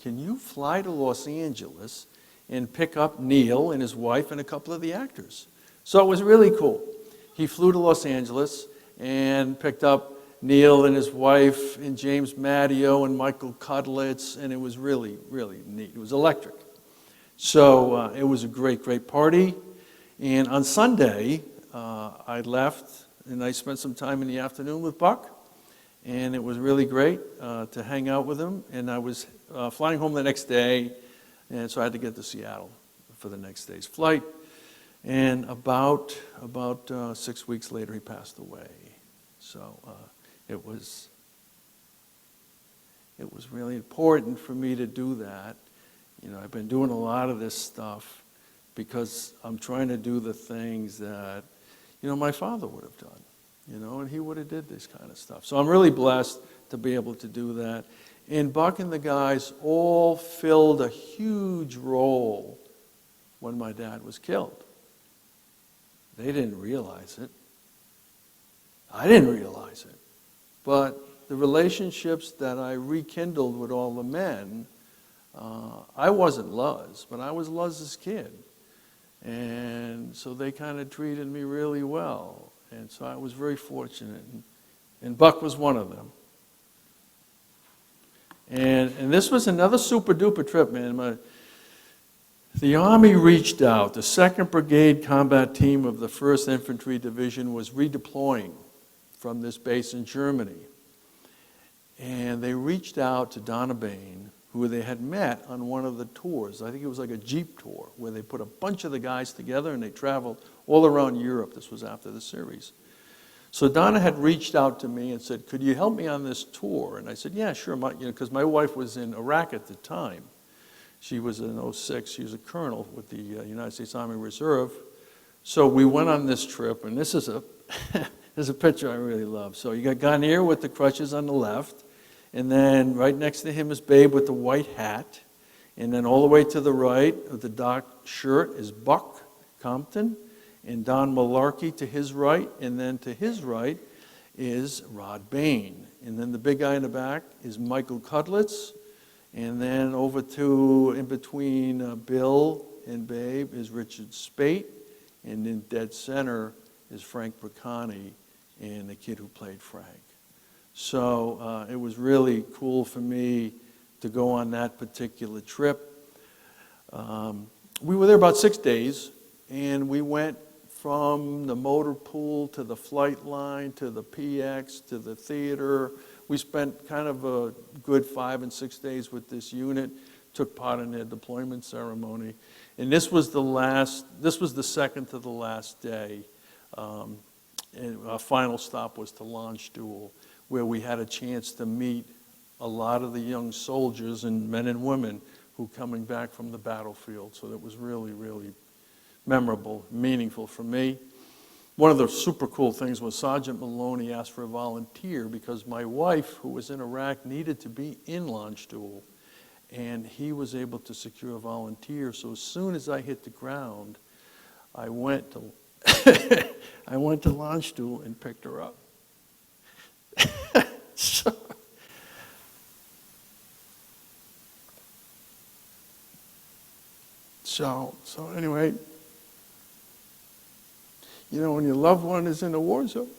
"Can you fly to Los Angeles and pick up Neil and his wife and a couple of the actors?" So it was really cool. He flew to Los Angeles and picked up Neil and his wife and James Matteo and Michael Cudlitz, and it was really, really neat. It was electric. So it was a great, great party. And on Sunday, I left, and I spent some time in the afternoon with Buck, and it was really great to hang out with him. And I was flying home the next day, and so I had to get to Seattle for the next day's flight. And about 6 weeks later, he passed away. So it was really important for me to do that. You know, I've been doing a lot of this stuff because I'm trying to do the things that, you know, my father would have done, you know, and he would have did this kind of stuff. So I'm really blessed to be able to do that. And Buck and the guys all filled a huge role when my dad was killed. They didn't realize it. I didn't realize it. But the relationships that I rekindled with all the men, I wasn't Luz, but I was Luz's kid. And so they kind of treated me really well. And so I was very fortunate. And Buck was one of them. And this was another super duper trip, man. The Army reached out. The 2nd Brigade Combat Team of the 1st Infantry Division was redeploying from this base in Germany. And they reached out to Donna Bain, who they had met on one of the tours. I think it was like a Jeep tour, where they put a bunch of the guys together and they traveled all around Europe. This was after the series. So Donna had reached out to me and said, could you help me on this tour? And I said, yeah, sure, because my wife was in Iraq at the time. She was in '06, she was a colonel with the United States Army Reserve. So we went on this trip, and this is there's a picture I really love. So you got Garnier with the crutches on the left, and then right next to him is Babe with the white hat, and then all the way to the right with the dark shirt is Buck Compton, and Don Malarkey to his right, and then to his right is Rod Bain. And then the big guy in the back is Michael Cudlitz, and then over to, in between Bill and Babe is Richard Spate, and in dead center is Frank Briccani and the kid who played Frank. So it was really cool for me to go on that particular trip. We were there about 6 days, and we went from the motor pool to the flight line to the PX to the theater. We spent kind of a good 5 and 6 days with this unit, took part in their deployment ceremony. And this was the second to the last day. And our final stop was to Launch Duel, where we had a chance to meet a lot of the young soldiers and men and women who coming back from the battlefield. So that was really, really memorable, meaningful for me. One of the super cool things was Sergeant Maloney asked for a volunteer because my wife, who was in Iraq, needed to be in Launch Duel, and he was able to secure a volunteer. So as soon as I hit the ground, I went to I went to Launch Duel and picked her up. So anyway, you know, when your loved one is in a war zone,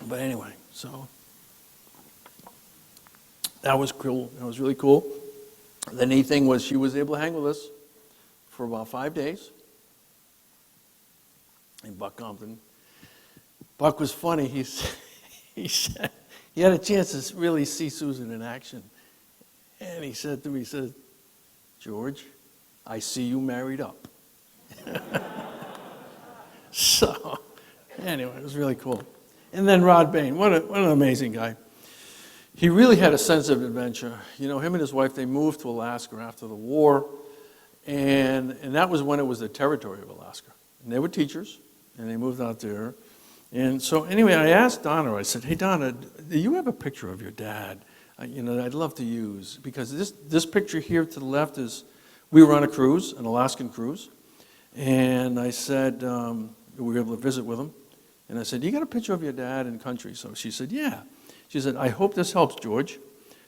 but anyway, so that was cool. That was really cool. The neat thing was she was able to hang with us for about 5 days in Buck Compton. Buck was funny. He said he had a chance to really see Susan in action. And he said to me, he said, George, I see you married up. So, anyway, it was really cool. And then Rod Bain, what an amazing guy. He really had a sense of adventure. You know, him and his wife, they moved to Alaska after the war, and that was when it was the territory of Alaska. And they were teachers, and they moved out there. And so anyway, I asked Donna, I said, hey, Donna, do you have a picture of your dad? You know, I'd love to use, because this picture here to the left is, we were on a cruise, an Alaskan cruise, and I said, we were able to visit with him, and I said, you got a picture of your dad in country? So she said, yeah. She said, I hope this helps, George.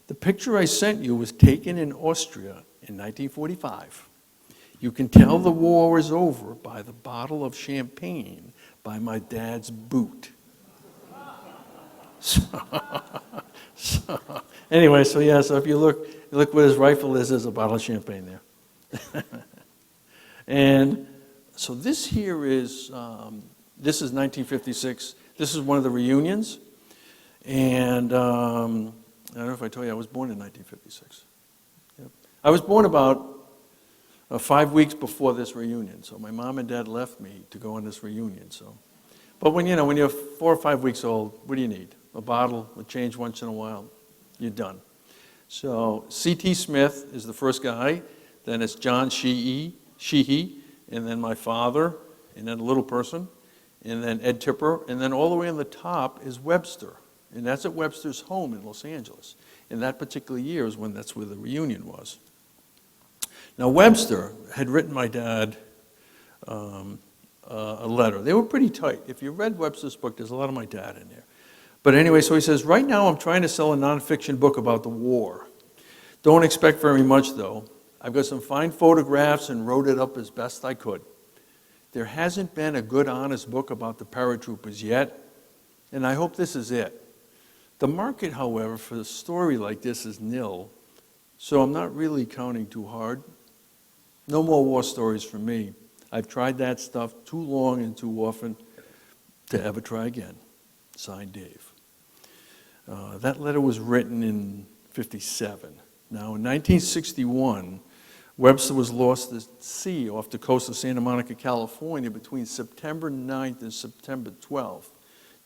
The picture I sent you was taken in Austria in 1945. You can tell the war is over by the bottle of champagne by my dad's boot. Anyway, so if you look what his rifle is, there's a bottle of champagne there. And so this here is, this is 1956. This is one of the reunions. And I don't know if I told you, I was born in 1956. Yep. I was born about 5 weeks before this reunion. So my mom and dad left me to go on this reunion. So, but when you're 4 or 5 weeks old, what do you need? A bottle, a change once in a while, you're done. So C.T. Smith is the first guy, then it's John Sheehy, and then my father, and then a little person, and then Ed Tipper, and then all the way on the top is Webster, and that's at Webster's home in Los Angeles. And that particular year is when that's where the reunion was. Now Webster had written my dad a letter. They were pretty tight. If you read Webster's book, there's a lot of my dad in there. But anyway, so he says, right now I'm trying to sell a nonfiction book about the war. Don't expect very much, though. I've got some fine photographs and wrote it up as best I could. There hasn't been a good, honest book about the paratroopers yet, and I hope this is it. The market, however, for a story like this is nil, so I'm not really counting too hard. No more war stories for me. I've tried that stuff too long and too often to ever try again. Signed, Dave. That letter was written in 57. Now, in 1961, Webster was lost at sea off the coast of Santa Monica, California, between September 9th and September 12th,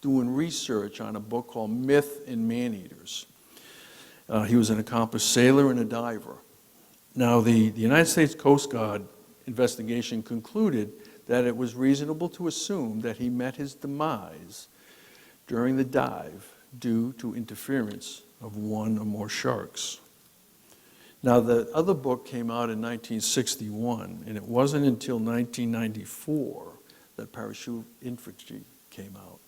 doing research on a book called Myth and Man-Eaters. He was an accomplished sailor and a diver. Now, the United States Coast Guard investigation concluded that it was reasonable to assume that he met his demise during the dive due to interference of one or more sharks. Now, the other book came out in 1961, and it wasn't until 1994 that Parachute Infantry came out,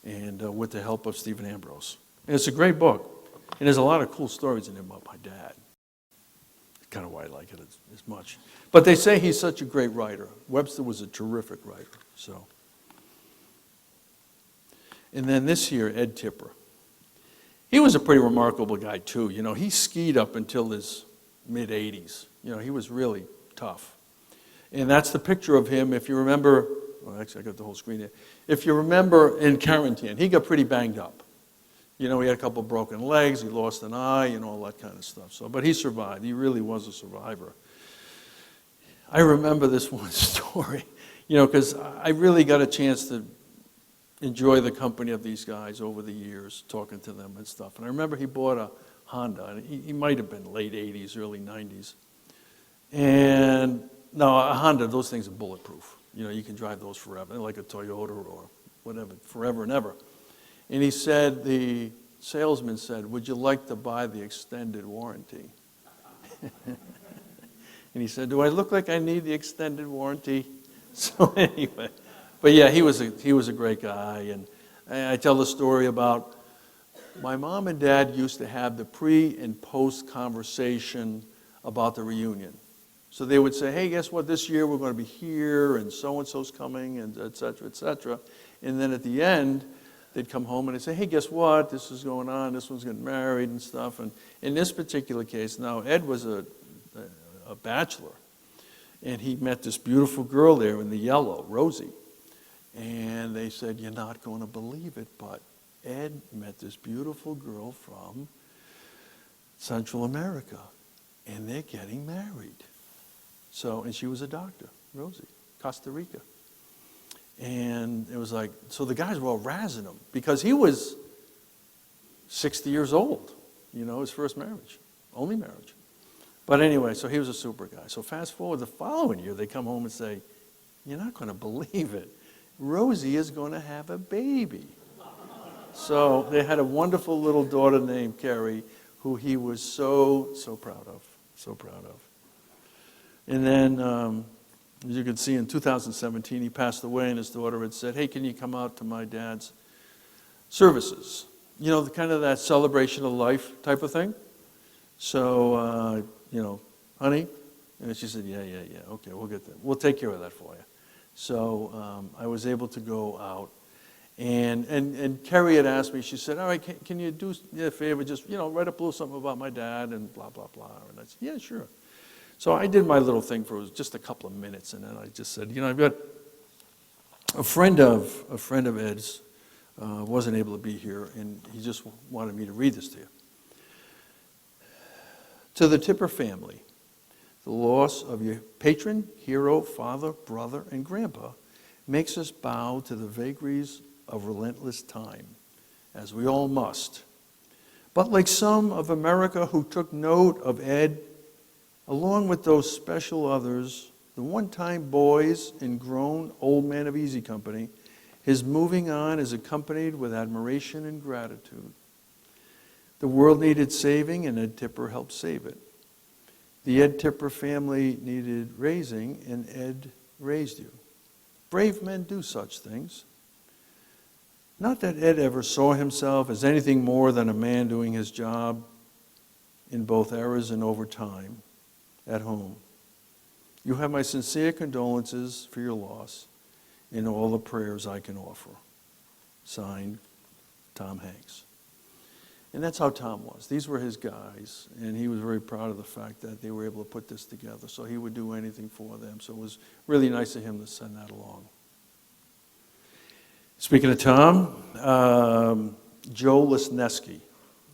and with the help of Stephen Ambrose. And it's a great book, and there's a lot of cool stories in it about my dad. That's kind of why I like it as much. But they say he's such a great writer. Webster was a terrific writer, so. And then this year, Ed Tipper. He was a pretty remarkable guy, too. You know, he skied up until his mid-80s. You know, he was really tough. And that's the picture of him, if you remember, well, actually, I got the whole screen there. If you remember in Carrington, he got pretty banged up. You know, he had a couple broken legs, he lost an eye, and all that kind of stuff. So, but he survived. He really was a survivor. I remember this one story, you know, because I really got a chance to enjoy the company of these guys over the years, talking to them and stuff. And I remember he bought a Honda, and he might have been late 80s, early 90s. And now a Honda, those things are bulletproof. You know, you can drive those forever, like a Toyota or whatever, forever and ever. And he said, the salesman said, "Would you like to buy the extended warranty?" And he said, "Do I look like I need the extended warranty?" So anyway. But yeah, he was a great guy, and I tell the story about my mom and dad used to have the pre and post conversation about the reunion. So they would say, "Hey, guess what? This year we're going to be here, and so-and-so's coming, and et cetera, et cetera." And then at the end, they'd come home and they'd say, "Hey, guess what? This is going on. This one's getting married and stuff." And in this particular case, now Ed was a bachelor, and he met this beautiful girl there in the yellow, Rosie. And they said, "You're not going to believe it, but Ed met this beautiful girl from Central America, and they're getting married." So, and she was a doctor, Rosie, Costa Rica. And it was like, so the guys were all razzing him because he was 60 years old, you know, his first marriage, only marriage. But anyway, so he was a super guy. So fast forward the following year, they come home and say, "You're not going to believe it. Rosie is going to have a baby." So they had a wonderful little daughter named Carrie, who he was so proud of, so proud of. And then, as you can see, in 2017, he passed away, and his daughter had said, "Hey, can you come out to my dad's services?" You know, kind of that celebration of life type of thing. So, you know, "Honey," and she said, yeah, okay, we'll get that. We'll take care of that for you. So I was able to go out. And Carrie had asked me, she said, "All right, can you do me a favor, just, you know, write up a little something about my dad and blah, blah, blah." And I said, "Yeah, sure." So I did my little thing for just a couple of minutes, and then I just said, "You know, I've got a friend of Ed's wasn't able to be here, and he just wanted me to read this to you. To the Tipper family, the loss of your patron, hero, father, brother, and grandpa makes us bow to the vagaries of relentless time, as we all must. But like some of America who took note of Ed, along with those special others, the one-time boys and grown old man of Easy Company, his moving on is accompanied with admiration and gratitude. The world needed saving, and Ed Tipper helped save it. The Ed Tipper family needed raising, and Ed raised you. Brave men do such things. Not that Ed ever saw himself as anything more than a man doing his job in both errors and over time at home. You have my sincere condolences for your loss and all the prayers I can offer. Signed, Tom Hanks. And that's how Tom was. These were his guys, and he was very proud of the fact that they were able to put this together, so he would do anything for them. So it was really nice of him to send that along. Speaking of Tom, Joe Lesneski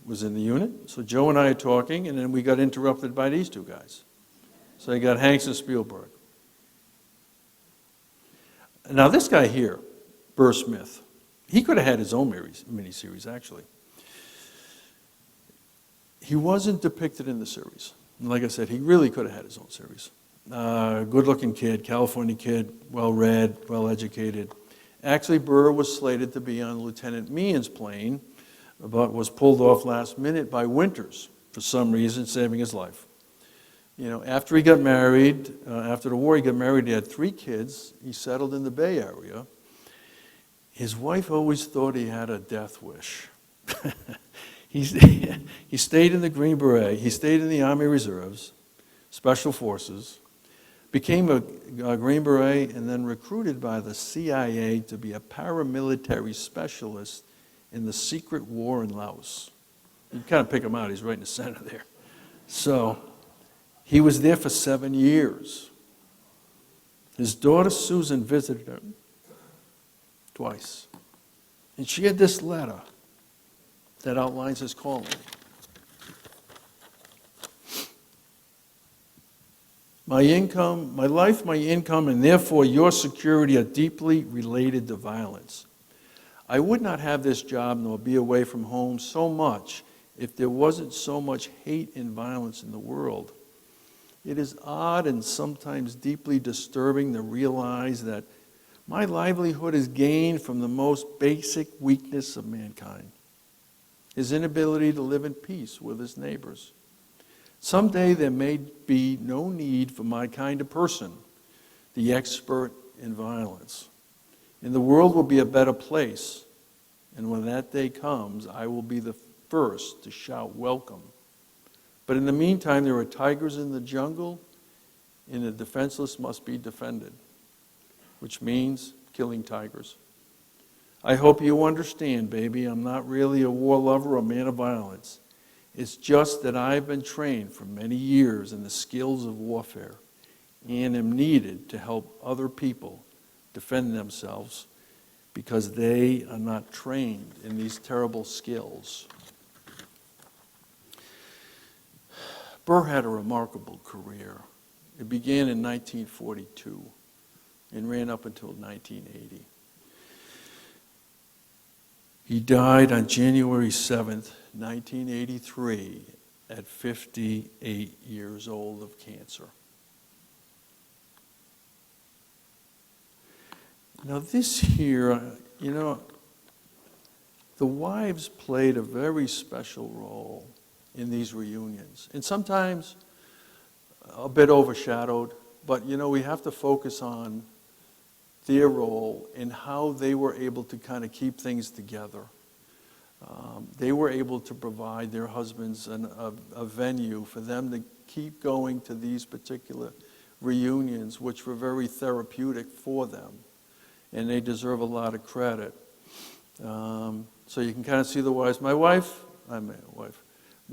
was in the unit. So Joe and I are talking, and then we got interrupted by these two guys. So you got Hanks and Spielberg. Now this guy here, Burr Smith, he could have had his own miniseries, actually. He wasn't depicted in the series. And like I said, he really could have had his own series. Good-looking kid, California kid, well-read, well-educated. Actually, Burr was slated to be on Lieutenant Meehan's plane, but was pulled off last minute by Winters for some reason, saving his life. You know, after he got married, after the war, he got married. He had 3 kids. He settled in the Bay Area. His wife always thought he had a death wish. He stayed in the Green Beret. He stayed in the Army Reserves, Special Forces, became a Green Beret, and then recruited by the CIA to be a paramilitary specialist in the secret war in Laos. You kind of pick him out. He's right in the center there. So he was there for 7 years. His daughter Susan visited him twice. And she had this letter that outlines his calling. My life, my income, and therefore your security are deeply related to violence. I would not have this job nor be away from home so much if there wasn't so much hate and violence in the world. It is odd and sometimes deeply disturbing to realize that my livelihood is gained from the most basic weakness of mankind, his inability to live in peace with his neighbors. Someday there may be no need for my kind of person, the expert in violence. And the world will be a better place. And when that day comes, I will be the first to shout welcome. But in the meantime, there are tigers in the jungle, and the defenseless must be defended, which means killing tigers. I hope you understand, baby, I'm not really a war lover or man of violence. It's just that I've been trained for many years in the skills of warfare and am needed to help other people defend themselves because they are not trained in these terrible skills. Burr had a remarkable career. It began in 1942 and ran up until 1980. He died on January 7th, 1983, at 58 years old of cancer. Now this here, the wives played a very special role in these reunions. And sometimes a bit overshadowed, but we have to focus on their role in how they were able to kind of keep things together. They were able to provide their husbands a venue for them to keep going to these particular reunions, which were very therapeutic for them. And they deserve a lot of credit. So you can kind of see the wives.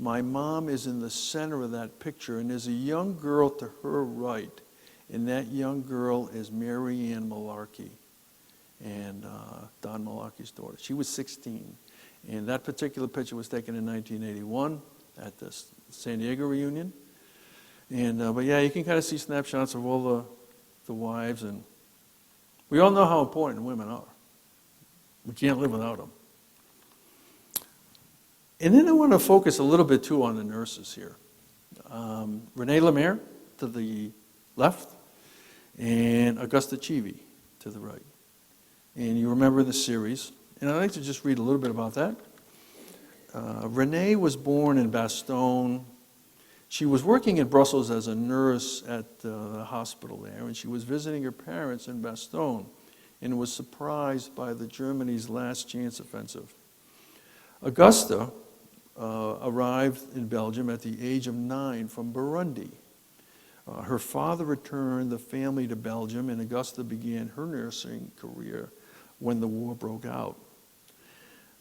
My mom is in the center of that picture, and there's a young girl to her right. And that young girl is Mary Ann Malarkey, and Don Malarkey's daughter. She was 16. And that particular picture was taken in 1981 at the San Diego reunion. And but yeah, you can kind of see snapshots of all the wives, and we all know how important women are. We can't live without them. And then I want to focus a little bit too on the nurses here. Renee Lemire to the left, and Augusta Cheevy to the right. And you remember the series. And I'd like to just read a little bit about that. Renee was born in Bastogne. She was working in Brussels as a nurse at the hospital there, and she was visiting her parents in Bastogne and was surprised by the Germany's last chance offensive. Augusta arrived in Belgium at the age of 9 from Burundi. Her father returned the family to Belgium, and Augusta began her nursing career when the war broke out.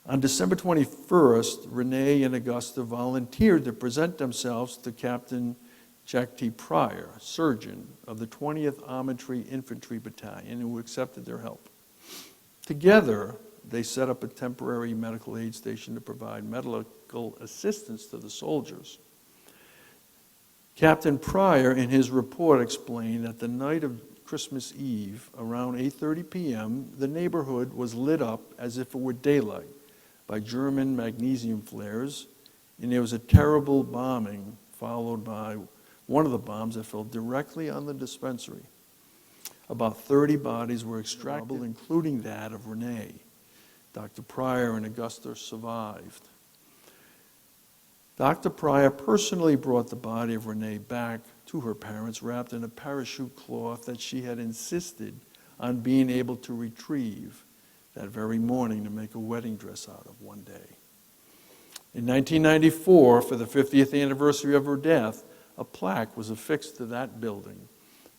On December 21st, Renee and Augusta volunteered to present themselves to Captain Jack T. Pryor, surgeon of the 20th Armored Infantry Battalion, who accepted their help. Together, they set up a temporary medical aid station to provide medical assistance to the soldiers. Captain Pryor, in his report, explained that the night of Christmas Eve, around 8:30 p.m., the neighborhood was lit up as if it were daylight by German magnesium flares, and there was a terrible bombing followed by one of the bombs that fell directly on the dispensary. About 30 bodies were extracted, including that of Renee. Dr. Pryor and Augusta survived. Dr. Pryor personally brought the body of Renee back to her parents, wrapped in a parachute cloth that she had insisted on being able to retrieve that very morning to make a wedding dress out of one day. In 1994, for the 50th anniversary of her death, a plaque was affixed to that building,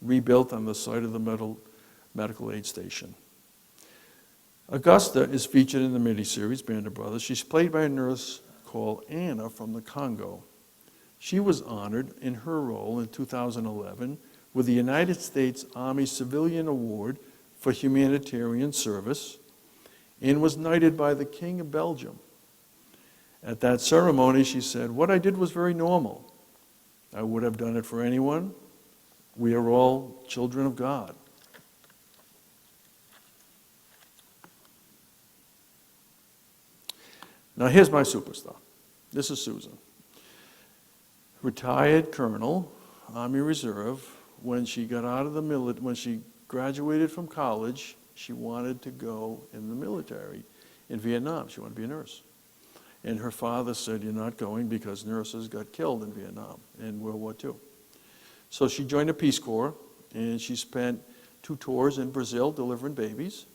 rebuilt on the site of the medical aid station. Augusta is featured in the miniseries Band of Brothers. She's played by a nurse called Anna from the Congo. She was honored in her role in 2011 with the United States Army Civilian Award for Humanitarian Service and was knighted by the King of Belgium. At that ceremony, she said, "What I did was very normal. I would have done it for anyone. We are all children of God." Now here's my superstar. This is Susan. Retired colonel, Army Reserve. When she got out of the military, when she graduated from college, she wanted to go in the military in Vietnam. She wanted to be a nurse. And her father said, "You're not going because nurses got killed in Vietnam in World War II." So she joined the Peace Corps, and she spent 2 tours in Brazil delivering babies.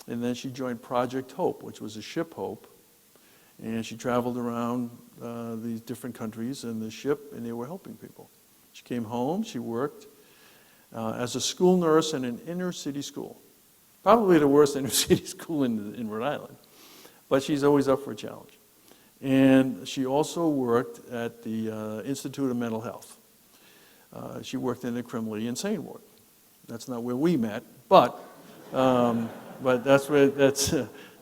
And then she joined Project Hope, which was a ship Hope. And she traveled around these different countries in the ship, and they were helping people. She came home, she worked as a school nurse in an inner city school. Probably the worst inner city school in Rhode Island. But she's always up for a challenge. And she also worked at the Institute of Mental Health. She worked in the criminally insane ward. That's not where we met, but that's where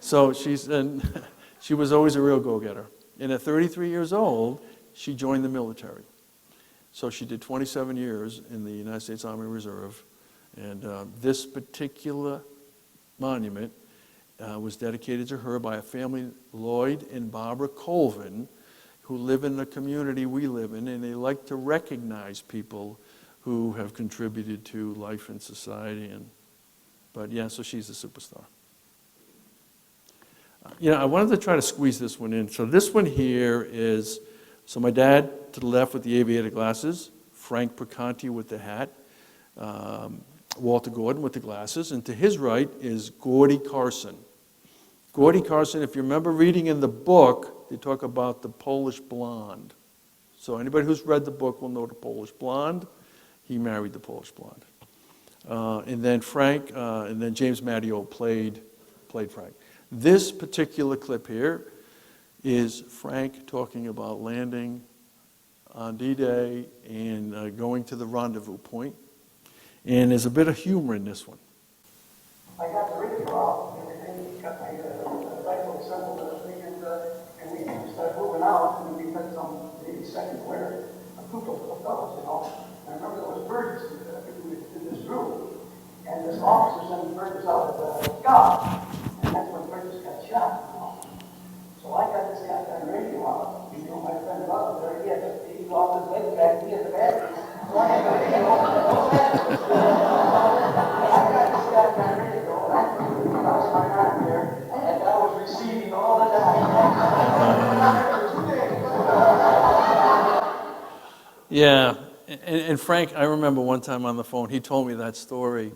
so she was always a real go-getter. And at 33 years old, she joined the military. So she did 27 years in the United States Army Reserve. And this particular monument was dedicated to her by a family, Lloyd and Barbara Colvin, who live in the community we live in, and they like to recognize people who have contributed to life in society. But yeah, so she's a superstar. I wanted to try to squeeze this one in. So this one here is, so my dad to the left with the aviator glasses, Frank Perconti with the hat, Walter Gordon with the glasses, and to his right is Gordy Carson. Gordy Carson, if you remember reading in the book, they talk about the Polish blonde. So anybody who's read the book will know the Polish blonde. He married the Polish blonde. And then Frank, and then James Matteo played Frank. This particular clip here is Frank talking about landing on D-Day and going to the rendezvous point. And there's a bit of humor in this one. I got the radio off and everything, got my rifle assembled and we started moving out, and we met some 82nd where a group of fellows, I remember there was birds in this room, and this officer sent birds out of the sky, and that's when birds got shot. So I got this guy radio out, my friend Bob there, he lost his leg back, he had the batteries. So I had the radio, I got this guy radio, and I put it across my arm here, and I was receiving all the time. Yeah, and Frank, I remember one time on the phone, he told me that story.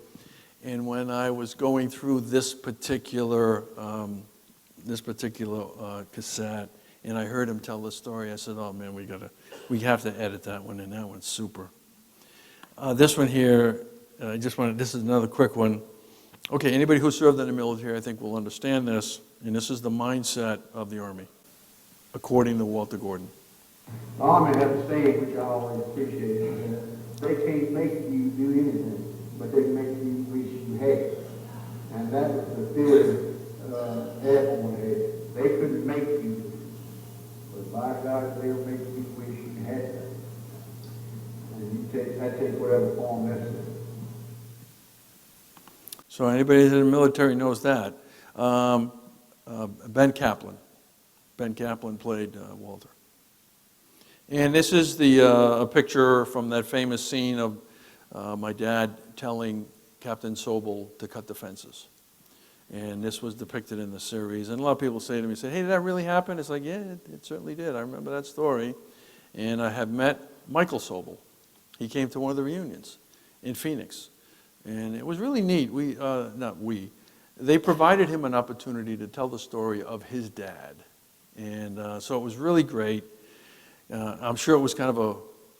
And when I was going through this particular cassette, and I heard him tell the story, I said, "Oh man, we have to edit that one, and that one's super." This one here, this is another quick one. Okay, anybody who served in the military, I think, will understand this, and this is the mindset of the Army, according to Walter Gordon. The Army has a saying, which I always appreciate. They can't make you do anything, but they can make you wish you had. And that was the theory airborne there. They couldn't make you, but by God, they'll make you wish you had that. And that takes whatever form that's in. So anybody in the military knows that. Ben Kaplan. Ben Kaplan played Walter. And this is a picture from that famous scene of my dad telling Captain Sobel to cut the fences. And this was depicted in the series. And a lot of people say to me, hey, did that really happen? It's like, yeah, it certainly did. I remember that story. And I have met Michael Sobel. He came to one of the reunions in Phoenix. And it was really neat. They provided him an opportunity to tell the story of his dad. And so it was really great. I'm sure it was kind of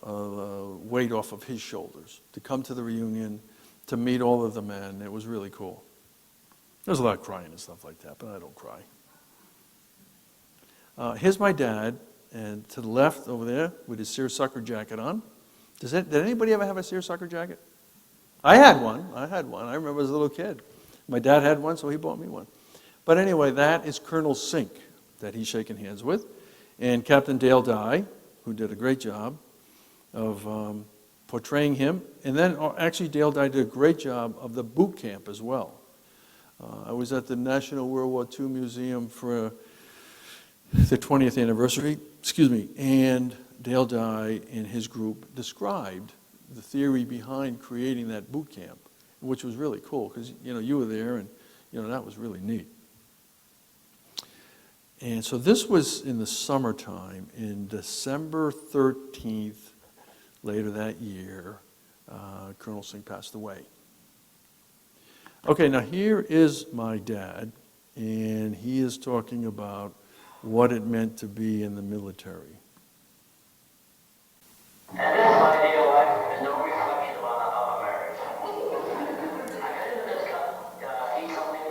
a weight off of his shoulders to come to the reunion, to meet all of the men. It was really cool. There's a lot of crying and stuff like that, but I don't cry. Here's my dad, and to the left over there with his seersucker jacket on. Did anybody ever have a seersucker jacket? I had one. I remember as a little kid. My dad had one, so he bought me one. But anyway, that is Colonel Sink that he's shaking hands with, and Captain Dale Dye, who did a great job of portraying him. And then actually Dale Dye did a great job of the boot camp as well. I was at the National World War II Museum for the 20th anniversary, and Dale Dye and his group described the theory behind creating that boot camp, which was really cool because you were there, and that was really neat. And so this was in the summertime, in December 13th, later that year, Colonel Singh passed away. Okay, now here is my dad, and he is talking about what it meant to be in the military. And this ideal life is no reflection of America. I got into this heat company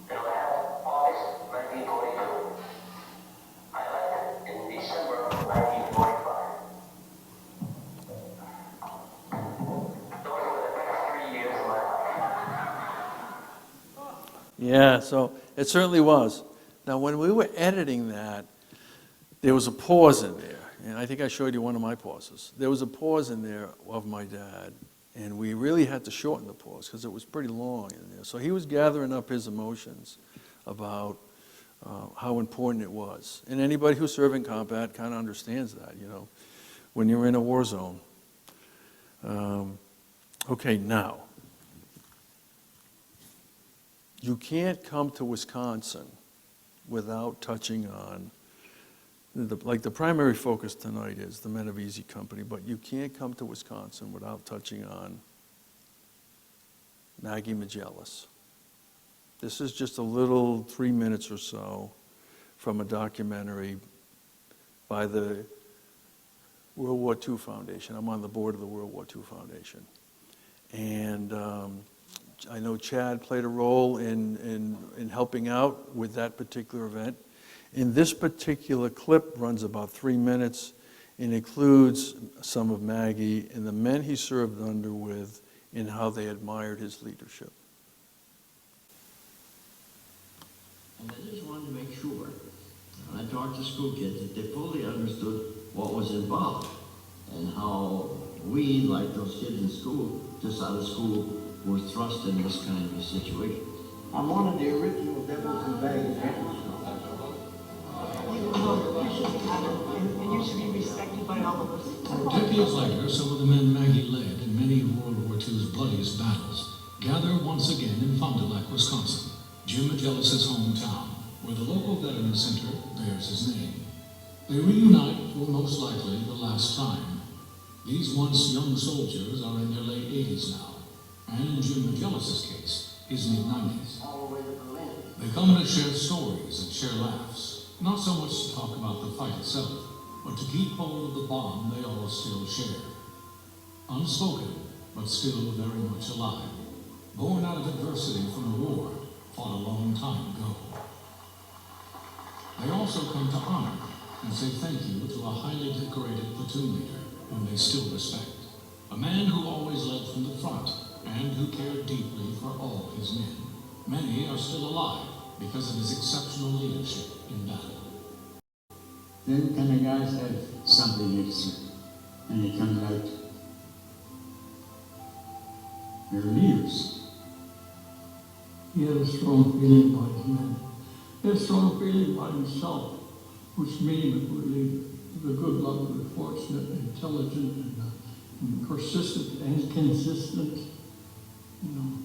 in August 1942. I left in December of 1945. Those were the best 3 years of my life. Yeah, so it certainly was. Now, when we were editing that, there was a pause in there. And I think I showed you one of my pauses. There was a pause in there of my dad, and we really had to shorten the pause because it was pretty long in there. So he was gathering up his emotions about how important it was. And anybody who served in combat kind of understands that, when you're in a war zone. Okay, now, you can't come to Wisconsin without touching on the primary focus tonight is the Men of Easy Company, but you can't come to Wisconsin without touching on Maggie Magellis. This is just a little 3 minutes or so from a documentary by the World War II Foundation. I'm on the board of the World War II Foundation. And I know Chad played a role in helping out with that particular event. In this particular clip runs about 3 minutes and includes some of Maggie and the men he served under with and how they admired his leadership. And I just wanted to make sure, when I talked to school kids, that they fully understood what was involved and how we, like those kids in school, just out of school, were thrust in this kind of a situation. I'm one of the original Devils and Bags. And you should be respected by all of us. Decades later, some of the men Maggie led in many of World War II's bloodiest battles gather once again in Fond du Lac, Wisconsin, Jim Magellis' hometown, where the local Veterans Center bears his name. They reunite for most likely the last time. These once young soldiers are in their late 80s now, and in Jim Magellis' case, his mid-90s. They come to share stories and share laughs. Not so much to talk about the fight itself, but to keep hold of the bond they all still share. Unspoken, but still very much alive. Born out of adversity from a war fought a long time ago. They also come to honor and say thank you to a highly decorated platoon leader whom they still respect. A man who always led from the front and who cared deeply for all his men. Many many are still alive because of his exceptional leadership in battle. Then kind of guys have something extra, and they come out. They're leaders. He had a strong feeling about his men. He had a strong feeling about himself, which made him really the good luck, the fortunate, intelligent, and persistent and consistent. You know,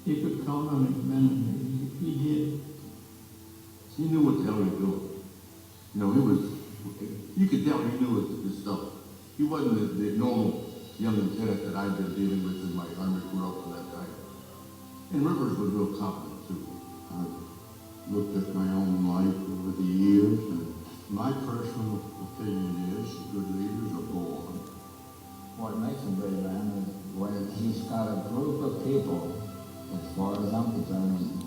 he could count on his men, and he did. He knew what the hell he was doing. You know, you could tell he knew his stuff. He wasn't the normal young lieutenant that I've been dealing with in my army career up to that time. And Rivers was real confident too. I looked at my own life over the years, and my personal opinion is good leaders are born. What makes a great man is when he's got a group of people, as far as I'm concerned,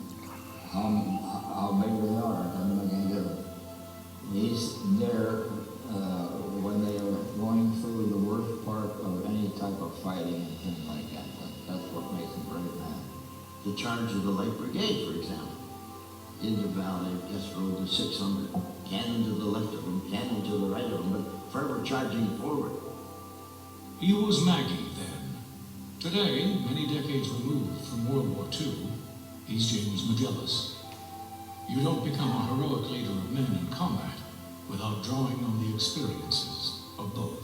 how big they are, it doesn't make any difference. He's there when they are going through the worst part of any type of fighting and things like that. That's what makes a great man. The charge of the Light Brigade, for example. In the valley, just rode the 600, cannon to the left of them, cannon to the right of them, but forever charging forward. He was Maggie then. Today, many decades removed from World War II, he's James Magellan. You don't become a heroic leader of men in combat without drawing on the experiences of both.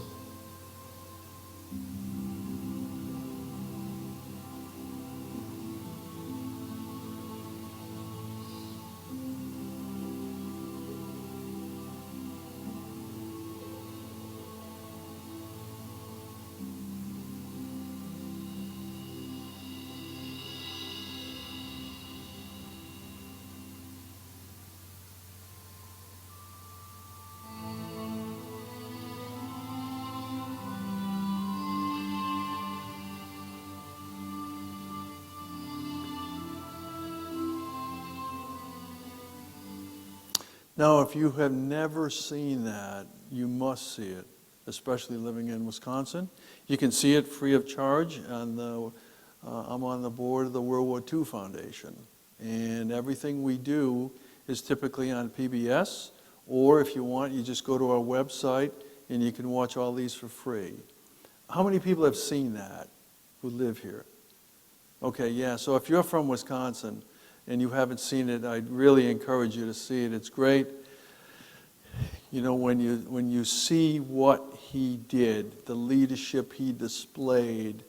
Now, if you have never seen that, you must see it, especially living in Wisconsin. You can see it free of charge. I'm on the board of the World War II Foundation, and everything we do is typically on PBS, or if you want, you just go to our website and you can watch all these for free. How many people have seen that who live here? Okay, yeah, so if you're from Wisconsin and you haven't seen it, I'd really encourage you to see it. It's great. You know, when you see what he did, the leadership he displayed,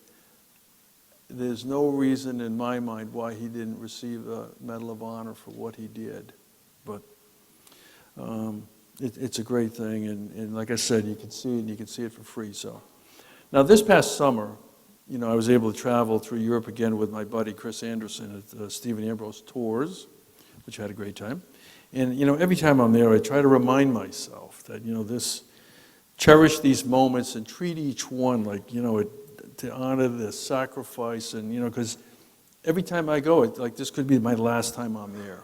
there's no reason in my mind why he didn't receive a Medal of Honor for what he did. But it's a great thing, and like I said, you can see it, and you can see it for free. So, now this past summer, you know, I was able to travel through Europe again with my buddy Chris Anderson at Stephen Ambrose Tours, which I had a great time. And, you know, every time I'm there, I try to remind myself that, you know, cherish these moments and treat each one like, you know, to honor the sacrifice, and, you know, because every time I go, like, this could be my last time I'm there.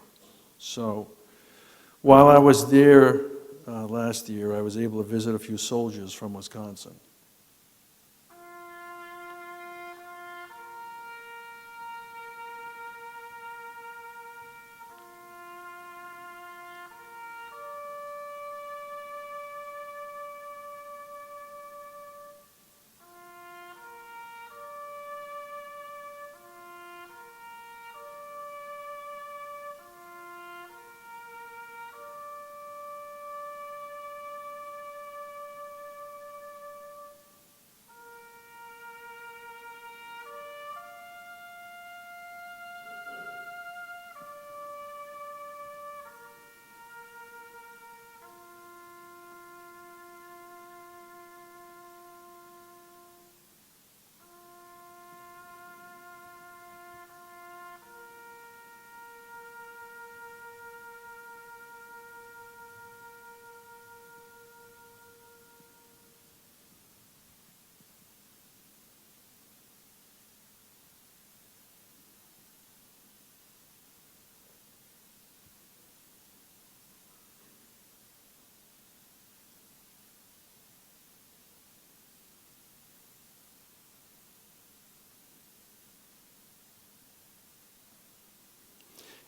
So, while I was there last year, I was able to visit a few soldiers from Wisconsin.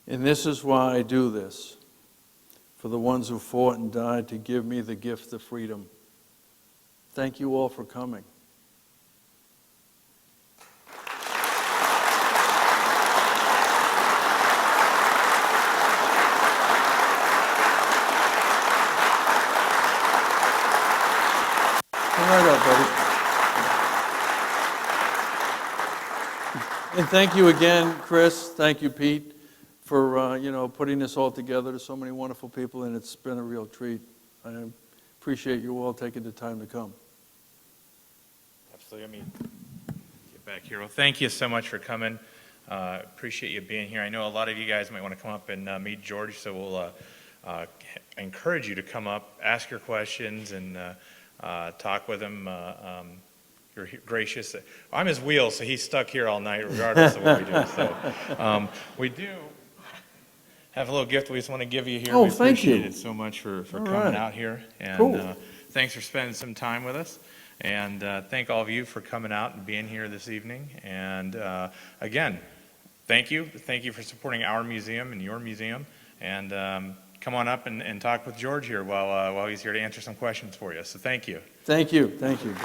And this is why I do this, for the ones who fought and died to give me the gift of freedom. Thank you all for coming. Come right up, buddy. And thank you again, Chris. Thank you, Pete, for putting this all together. There's so many wonderful people, and it's been a real treat. I appreciate you all taking the time to come. Absolutely. Let me get back here. Well, thank you so much for coming. Appreciate you being here. I know a lot of you guys might want to come up and meet George, so we'll encourage you to come up, ask your questions, and talk with him. You're gracious. I'm his wheel, so he's stuck here all night regardless of what we do. So we do have a little gift we just want to give you here. Oh, we thank you. appreciate it so much for coming right. out here. And Cool. Thanks for spending some time with us. And thank all of you for coming out and being here this evening. And again, thank you. Thank you for supporting our museum and your museum. And come on up and talk with George here while he's here to answer some questions for you. So thank you. Thank you. Thank you.